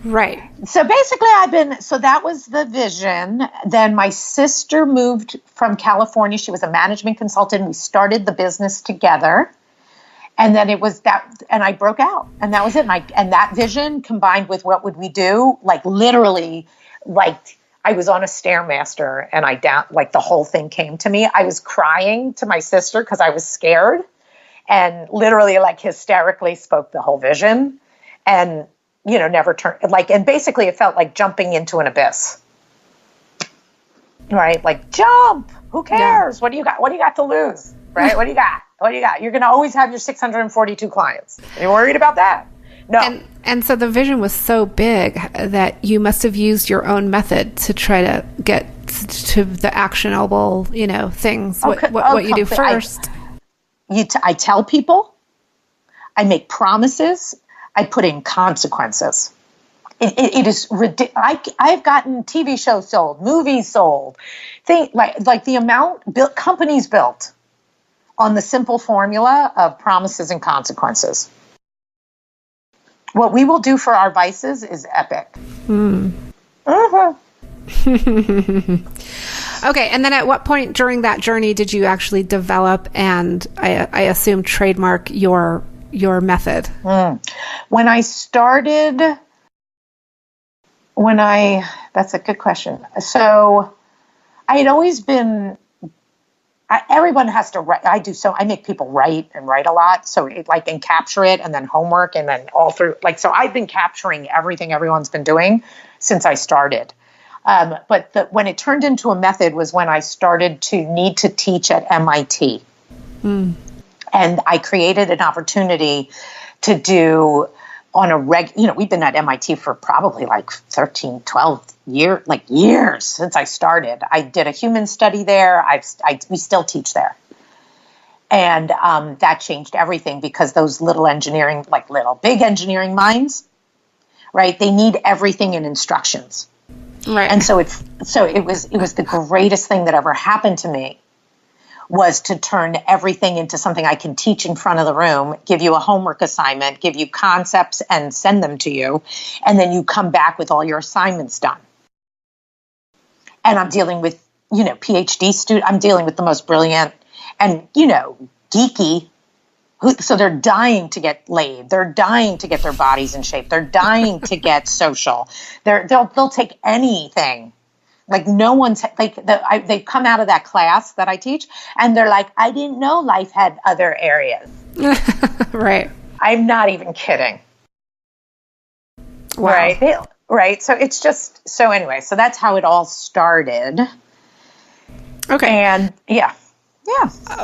S8: Right.
S9: So basically so that was the vision. Then my sister moved from California. She was a management consultant. We started the business together. And then it was that, and I broke out, and that was it. And that vision combined with what would we do, like literally, like I was on a Stairmaster and like the whole thing came to me. I was crying to my sister because I was scared and literally like hysterically spoke the whole vision and, never turned and basically it felt like jumping into an abyss, right? Like jump, who cares? Yeah. What do you got to lose? Right? What do you got? You're going to always have your 642 clients. Are you worried about that? No.
S8: And so the vision was so big that you must have used your own method to try to get to the actionable, things. What you do first.
S9: I tell people, I make promises, I put in consequences. It is ridiculous. I've gotten TV shows sold, movies sold, like the amount companies built on the simple formula of promises and consequences. What we will do for our vices is epic.
S8: Okay, and then at what point during that journey did you actually develop and I assume trademark your method?
S9: When I started, that's a good question. So I had always been, everyone has to write. I make people write a lot. So and capture it and then homework and then all through, so I've been capturing everything everyone's been doing since I started. But when it turned into a method was when I started to need to teach at MIT. And I created an opportunity to do on a we've been at MIT for probably 13, 12 years since I started. I did a human study there. We still teach there. And that changed everything because those little big engineering minds, right? They need everything in instructions. Right. And so it was the greatest thing that ever happened to me was to turn everything into something I can teach in front of the room, give you a homework assignment, give you concepts and send them to you. And then you come back with all your assignments done. And I'm dealing with, PhD students. I'm dealing with the most brilliant and, geeky. So they're dying to get laid. They're dying to get their bodies in shape. They're dying to get social. They'll take anything. No one's they've come out of that class that I teach and they're like, I didn't know life had other areas.
S8: Right.
S9: I'm not even kidding. Wow. Right. Right. So it's just, so anyway, so that's how it all started.
S8: Okay.
S9: And yeah.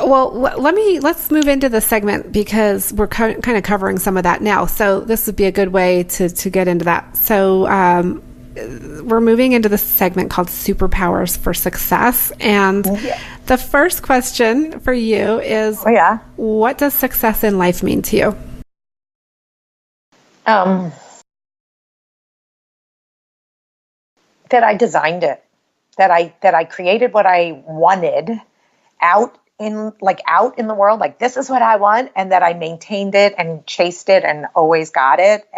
S8: Well, let's move into the segment because we're kind of covering some of that now. So this would be a good way to get into that. So, we're moving into this segment called Superpowers for Success. And the first question for you is, what does success in life mean to you?
S9: That I designed it, that I created what I wanted out in the world, like this is what I want, and that I maintained it and chased it and always got it,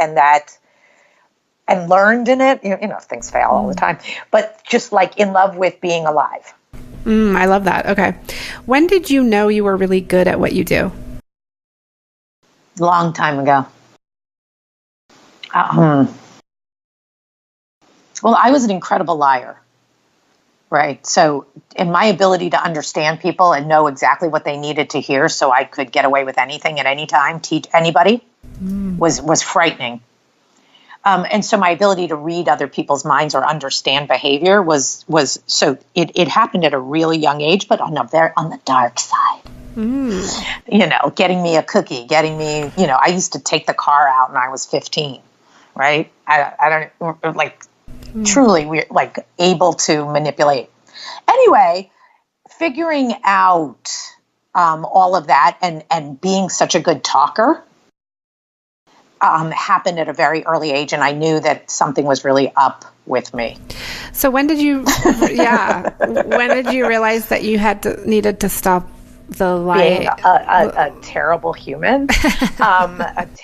S9: and learned in it. Things fail all the time, but just like in love with being alive.
S8: I love that. Okay. When did you know you were really good at what you do?
S9: Long time ago. Well, I was an incredible liar, right? So in my ability to understand people and know exactly what they needed to hear so I could get away with anything at any time, teach anybody, was frightening. And so my ability to read other people's minds or understand behavior was so it happened at a really young age, but on the dark side. Getting me a cookie, I used to take the car out when I was 15, right? I don't like truly we're like able to manipulate. Anyway, figuring out all of that and being such a good talker happened at a very early age, and I knew that something was really up with me.
S8: So when did you when did you realize that you needed to stop the lying?
S9: Being a terrible human. Let's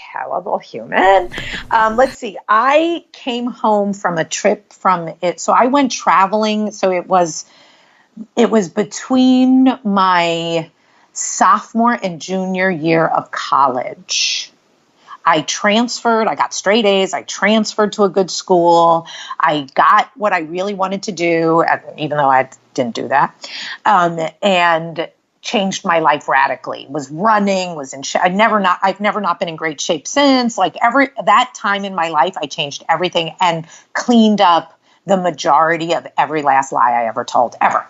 S9: see. I came home from a trip from it. So I went traveling. So it was between my sophomore and junior year of college. I transferred. I got straight A's. I transferred to a good school. I got what I really wanted to do, even though I didn't do that. And changed my life radically. Was running, was in I've never not been in great shape since. Like that time in my life, I changed everything and cleaned up the majority of every last lie I ever told, ever.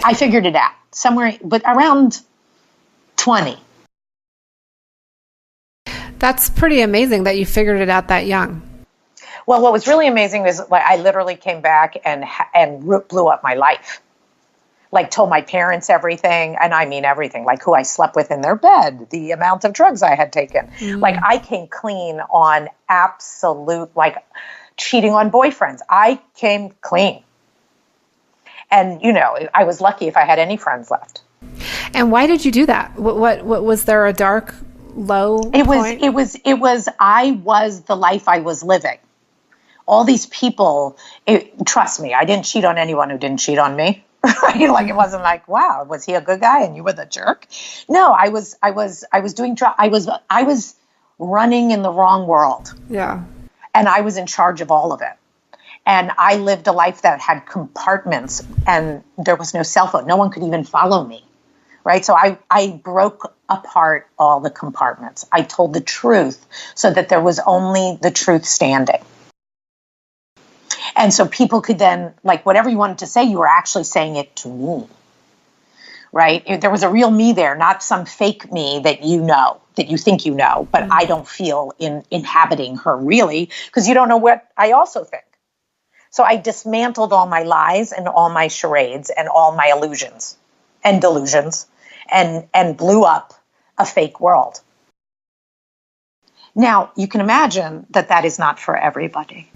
S9: I figured it out somewhere, but around 20.
S8: That's pretty amazing that you figured it out that young.
S9: Well, what was really amazing is like I literally came back and blew up my life. Like told my parents everything, and I mean everything, like who I slept with in their bed, the amount of drugs I had taken. Like I came clean on absolute, like cheating on boyfriends. I came clean. And, I was lucky if I had any friends left.
S8: And why did you do that? What was there a dark, low point?
S9: I was the life I was living. All these people, trust me, I didn't cheat on anyone who didn't cheat on me. Like it wasn't like, wow, was he a good guy and you were the jerk? No, I was doing I was running in the wrong world.
S8: Yeah. And
S9: I was in charge of all of it. And I lived a life that had compartments, and there was no cell phone. No one could even follow me. Right? So I broke apart all the compartments. I told the truth so that there was only the truth standing. And so people could then, like, whatever you wanted to say, you were actually saying it to me, right? There was a real me there, not some fake me that that you think but I don't feel in inhabiting her really, because you don't know what I also think. So I dismantled all my lies and all my charades and all my illusions and delusions and blew up a fake world. Now, you can imagine that is not for everybody.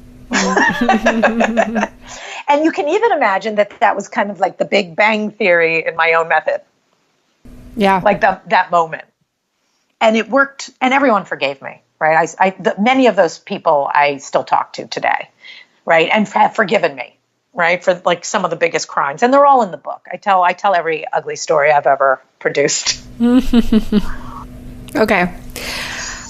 S9: And you can even imagine that was kind of like the Big Bang Theory in my own method.
S8: Yeah.
S9: Like that moment. And it worked, and everyone forgave me, right? Many of those people I still talk to today, right? And have forgiven me, right? For like some of the biggest crimes. And they're all in the book. I tell every ugly story I've ever produced.
S8: Okay.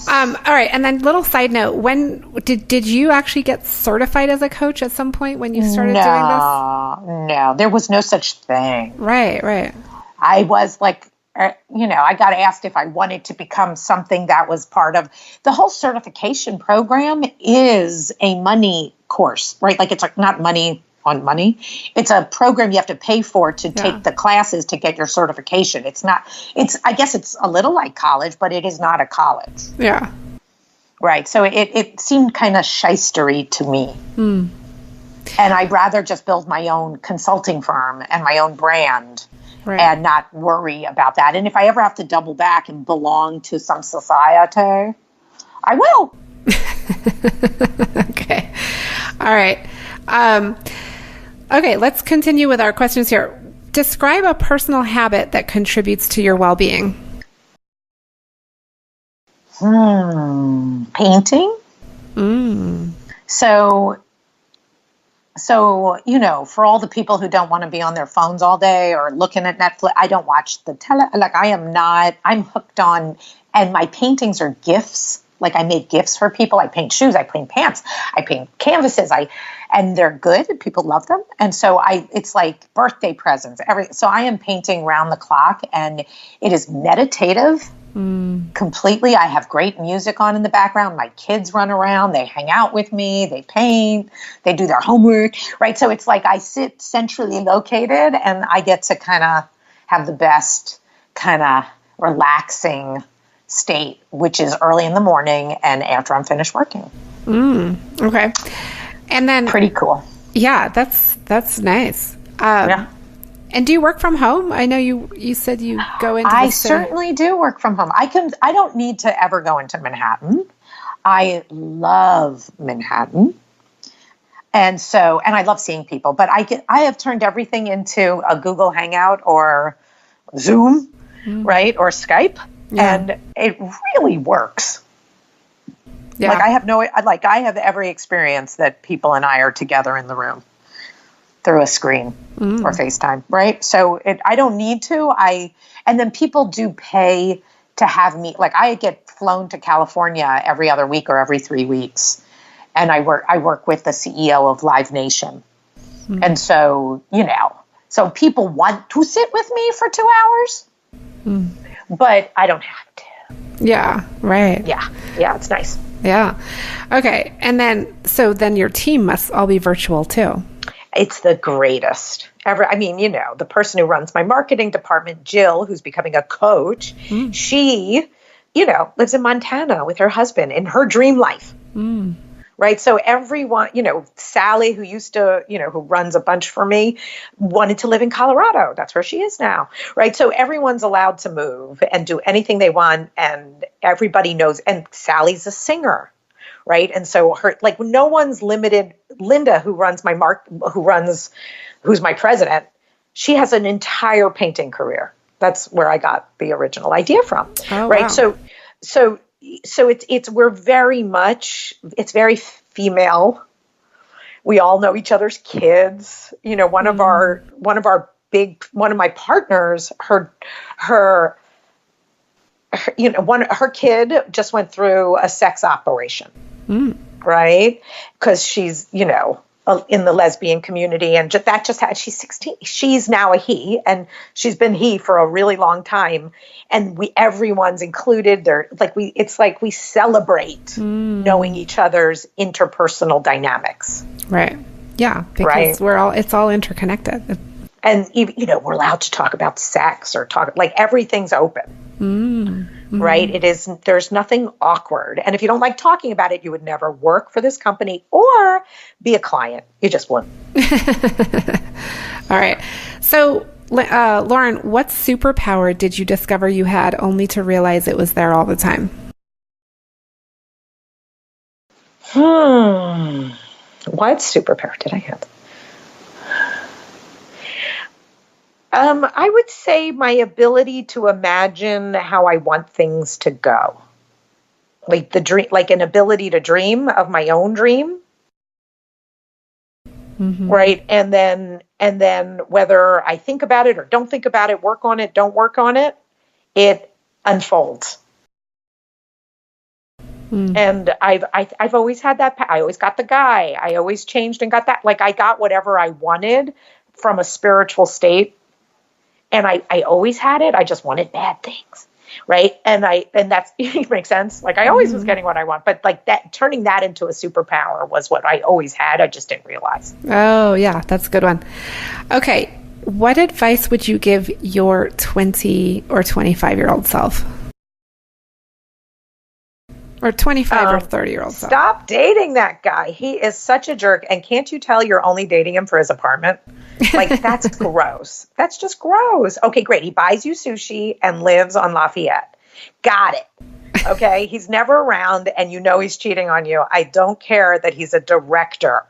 S8: All right. And then little side note, when did you actually get certified as a coach at some point when you started doing this?
S9: No, there was no such thing.
S8: Right.
S9: I was like, I got asked if I wanted to become something that was part of the whole certification program is a money course, right? Like it's like not money on money. It's a program you have to pay for to take the classes to get your certification. I guess it's a little like college, but it is not a college.
S8: Yeah.
S9: Right. So it seemed kind of shystery to me. And I'd rather just build my own consulting firm and my own brand and not worry about that. And if I ever have to double back and belong to some society, I will.
S8: Okay. All right. Okay, let's continue with our questions here. Describe a personal habit that contributes to your well-being.
S9: Painting. So, for all the people who don't want to be on their phones all day or looking at Netflix, I don't watch the I'm hooked on, and my paintings are gifts. Like I make gifts for people. I paint shoes, I paint pants, I paint canvases, and they're good. People love them. And so it's like birthday presents. So I am painting round the clock, and it is meditative. Completely. I have great music on in the background. My kids run around, they hang out with me, they paint, they do their homework, right? So it's like I sit centrally located and I get to kind of have the best kind of relaxing state, which is early in the morning and after I'm finished working.
S8: Okay. And then
S9: pretty cool.
S8: Yeah, that's nice. Yeah. And do you work from home? I know you said you go into
S9: I certainly do work from home. I don't need to ever go into Manhattan. I love Manhattan. And I love seeing people, but I have turned everything into a Google Hangout or Zoom, right? Or Skype. Yeah. And it really works. Yeah. Like I have every experience that people and I are together in the room through a screen or FaceTime, right? So I don't need to. And then people do pay to have me. Like I get flown to California every other week or every 3 weeks, and I work with the CEO of Live Nation, and so so people want to sit with me for 2 hours, but I don't have to.
S8: Yeah. Right.
S9: Yeah. It's nice.
S8: Yeah. Okay. And then your team must all be virtual too.
S9: It's the greatest ever. I mean, the person who runs my marketing department, Jill, who's becoming a coach, she, lives in Montana with her husband in her dream life. Right. So everyone, Sally, who used to, who runs a bunch for me, wanted to live in Colorado. That's where she is now. Right. So everyone's allowed to move and do anything they want. And everybody knows. And Sally's a singer. Right. And so no one's limited. Linda, who's my president, she has an entire painting career. That's where I got the original idea from. Oh, right. Wow. So it's very female. We all know each other's kids. One of my partners, her kid just went through a sex operation. Right? Because she's, in the lesbian community, and she's 16. She's now a he, and she's been he for a really long time. And everyone's included. It's like we celebrate knowing each other's interpersonal dynamics.
S8: Right. Yeah. Because it's all interconnected.
S9: And we're allowed to talk about sex or everything's open. Right? There's nothing awkward. And if you don't like talking about it, you would never work for this company or be a client. You just wouldn't.
S8: All right. So, Lauren, what superpower did you discover you had only to realize it was there all the time?
S9: What superpower did I have? I would say my ability to imagine how I want things to go. Like an ability to dream of my own dream. Right. And then whether I think about it or don't think about it, work on it, don't work on it, it unfolds. And I've always had that. I always got the guy. I always changed and got that. Like I got whatever I wanted from a spiritual state. And I always had it. I just wanted bad things. Right. And that's, it makes sense. Like I always was getting what I want, but turning that into a superpower was what I always had. I just didn't realize.
S8: Oh yeah. That's a good one. Okay. What advice would you give your 20 or 25-year-old self? Or 25 or 30-year-old self.
S9: Stop dating that guy. He is such a jerk. And can't you tell you're only dating him for his apartment? Like, that's gross. That's just gross. Okay, great. He buys you sushi and lives on Lafayette. Got it. Okay, he's never around and you know he's cheating on you. I don't care that he's a director,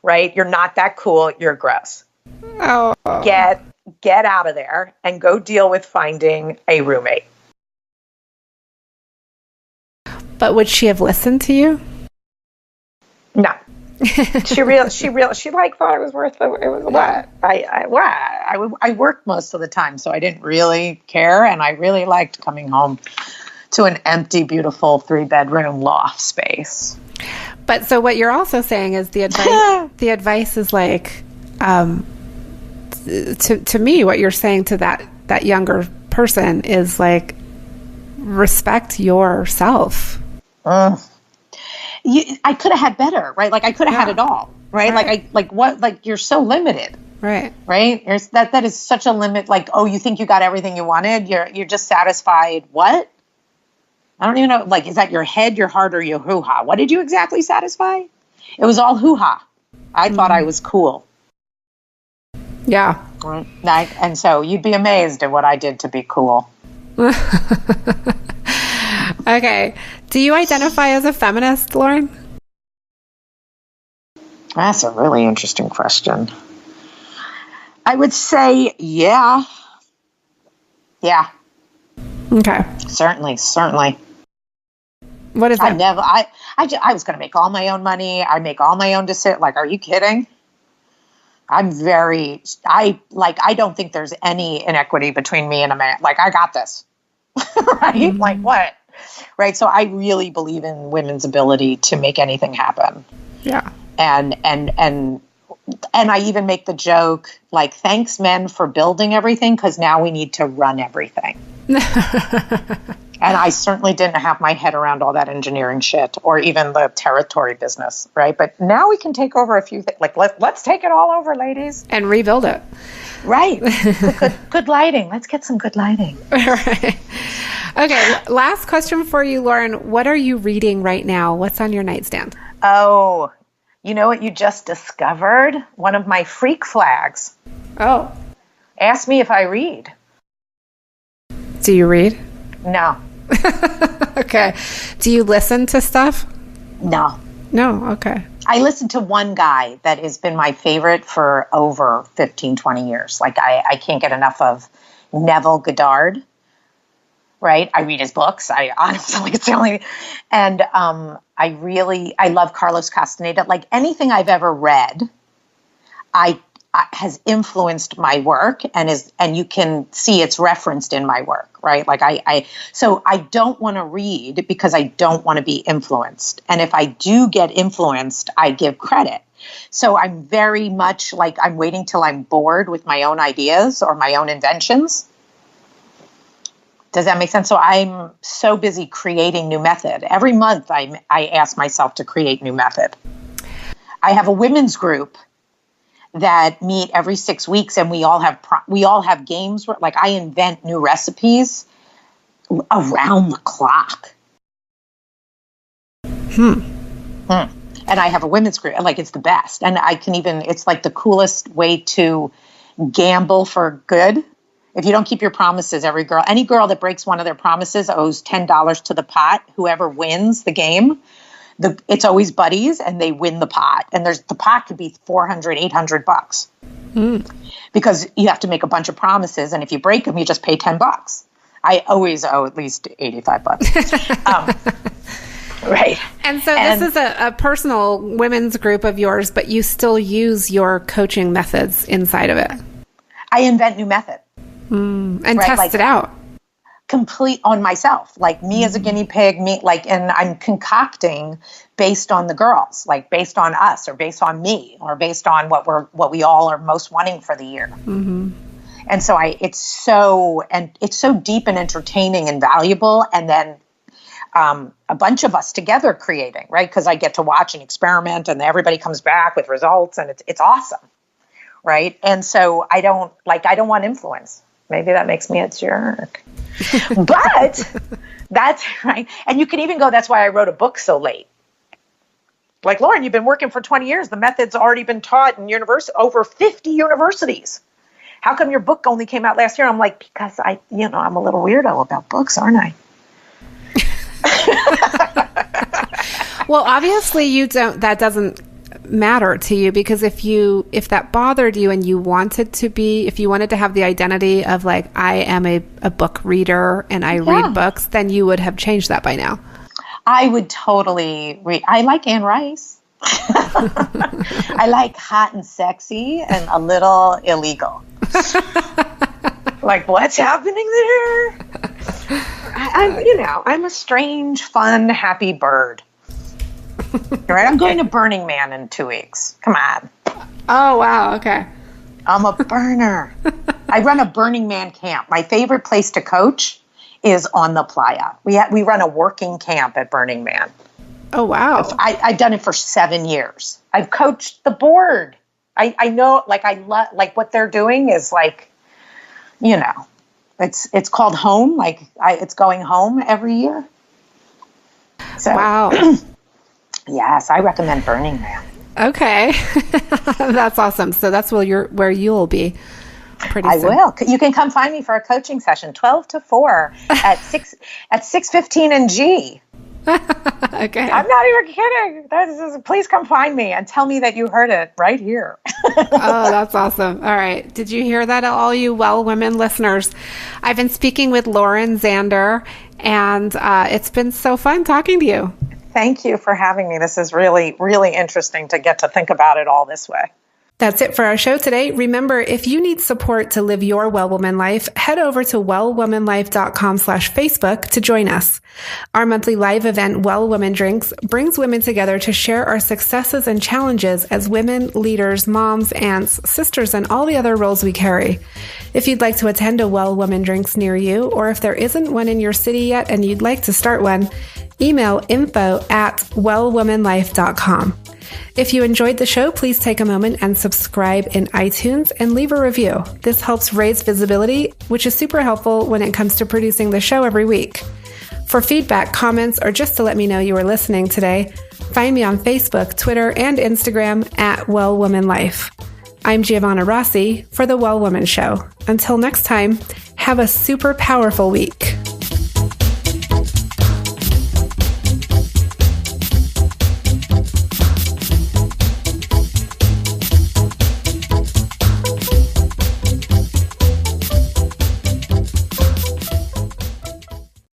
S9: right? You're not that cool. You're gross.
S8: Oh.
S9: Get out of there and go deal with finding a roommate.
S8: But would she have listened to you?
S9: No. She like thought it was worth it. It was what? I worked most of the time, so I didn't really care, and I really liked coming home to an empty, beautiful 3-bedroom loft space.
S8: But so what you're also saying is the advice is like, to me, what you're saying to that younger person is like, respect yourself.
S9: I could have had better, right? Like I could have had it all, right? Like you're so limited,
S8: right?
S9: That is such a limit. Like, oh, you think you got everything you wanted? You're just satisfied. What? I don't even know. Like, is that your head, your heart, or your hoo-ha? What did you exactly satisfy? It was all hoo-ha. I thought I was cool.
S8: Yeah.
S9: And so you'd be amazed at what I did to be cool.
S8: Okay. Do you identify as a feminist, Lauren?
S9: That's a really interesting question. I would say, yeah. Yeah.
S8: Okay.
S9: Certainly.
S8: What is that?
S9: I was going to make all my own money. I make all my own decisions. Like, are you kidding? I don't think there's any inequity between me and a man. Like, I got this. Right? Mm-hmm. Like, what? Right? So I really believe in women's ability to make anything happen.
S8: Yeah.
S9: And I even make the joke, like, thanks, men, for building everything, because now we need to run everything. And I certainly didn't have my head around all that engineering shit or even the territory business, right? But now we can take over a few things. Like, let's take it all over, ladies.
S8: And rebuild it.
S9: Right. Good lighting. Let's get some good lighting.
S8: Right. Okay, last question for you, Lauren. What are you reading right now? What's on your nightstand?
S9: Oh, you know what you just discovered? One of my freak flags.
S8: Oh.
S9: Ask me if I read.
S8: Do you read?
S9: No.
S8: Okay. Do you listen to stuff?
S9: No.
S8: No, okay.
S9: I listen to one guy that has been my favorite for over 15, 20 years. Like, I can't get enough of Neville Goddard, right? I read his books. I honestly, it's the only, and I love Carlos Castaneda. Like, anything I've ever read, has influenced my work and you can see it's referenced in my work, right? Like so I don't want to read because I don't want to be influenced. And if I do get influenced, I give credit. So I'm very much like, I'm waiting till I'm bored with my own ideas or my own inventions. Does that make sense? So I'm so busy creating new method. Every month I ask myself to create new method. I have a women's group that meet every 6 weeks, and we all have games where, like, I invent new recipes around the clock. And I have a women's group, like, it's the best, and it's like the coolest way to gamble for good. If you don't keep your promises, any girl that breaks one of their promises owes $10 to the pot. Whoever wins the game. It's always buddies, and they win the pot. And the pot could be $400, $800 because you have to make a bunch of promises. And if you break them, you just pay $10. I always owe at least $85. Right.
S8: And so this is a personal women's group of yours, but you still use your coaching methods inside of it.
S9: I invent new method.
S8: And test it out.
S9: Complete on myself, like me as a guinea pig, and I'm concocting based on the girls, like based on us or based on me or based on what we all are most wanting for the year. Mm-hmm. And so it's so deep and entertaining and valuable. And then a bunch of us together creating, right? Because I get to watch and experiment, and everybody comes back with results, and it's awesome, right? And so I don't want influence. maybe that makes me a jerk. But that's right. And you can even go, that's why I wrote a book so late. Like, Lauren, you've been working for 20 years. The method's already been taught in over 50 universities. How come your book only came out last year? I'm like, because I'm a little weirdo about books, aren't I?
S8: Well, obviously that doesn't matter to you, because if that bothered you and if you wanted to have the identity of like, I am a book reader and I read books, then you would have changed that by now.
S9: I would totally read. I like Anne Rice. I like hot and sexy and a little illegal. Like, what's happening there? I'm a strange, fun, happy bird. Right? I'm going to Burning Man in 2 weeks. Come on.
S8: Oh, wow. Okay.
S9: I'm a burner. I run a Burning Man camp. My favorite place to coach is on the playa. We run a working camp at Burning Man.
S8: Oh, wow.
S9: I've done it for 7 years. I've coached the board. I know, like, I love, like, what they're doing is like, it's called home. Like, it's going home every year. So,
S8: wow.
S9: Yes, I recommend Burning Man.
S8: Okay. That's awesome. So that's where you'll be pretty soon. I
S9: will. You can come find me for a coaching session, 12 to 4 at 6:15 in G.
S8: Okay.
S9: I'm not even kidding. Please come find me and tell me that you heard it right here.
S8: Oh, that's awesome. All right. Did you hear that, all you Well Women listeners? I've been speaking with Lauren Zander, and it's been so fun talking to you.
S9: Thank you for having me. This is really, really interesting to get to think about it all this way.
S8: That's it for our show today. Remember, if you need support to live your Well Woman life, head over to wellwomanlife.com/Facebook to join us. Our monthly live event, Well Woman Drinks, brings women together to share our successes and challenges as women, leaders, moms, aunts, sisters, and all the other roles we carry. If you'd like to attend a Well Woman Drinks near you, or if there isn't one in your city yet and you'd like to start one, email info@wellwomanlife.com. If you enjoyed the show, please take a moment and subscribe in iTunes and leave a review. This helps raise visibility, which is super helpful when it comes to producing the show every week. For feedback, comments, or just to let me know you were listening today, find me on Facebook, Twitter, and Instagram @WellWomanLife. I'm Giovanna Rossi for The Well Woman Show. Until next time, have a super powerful week.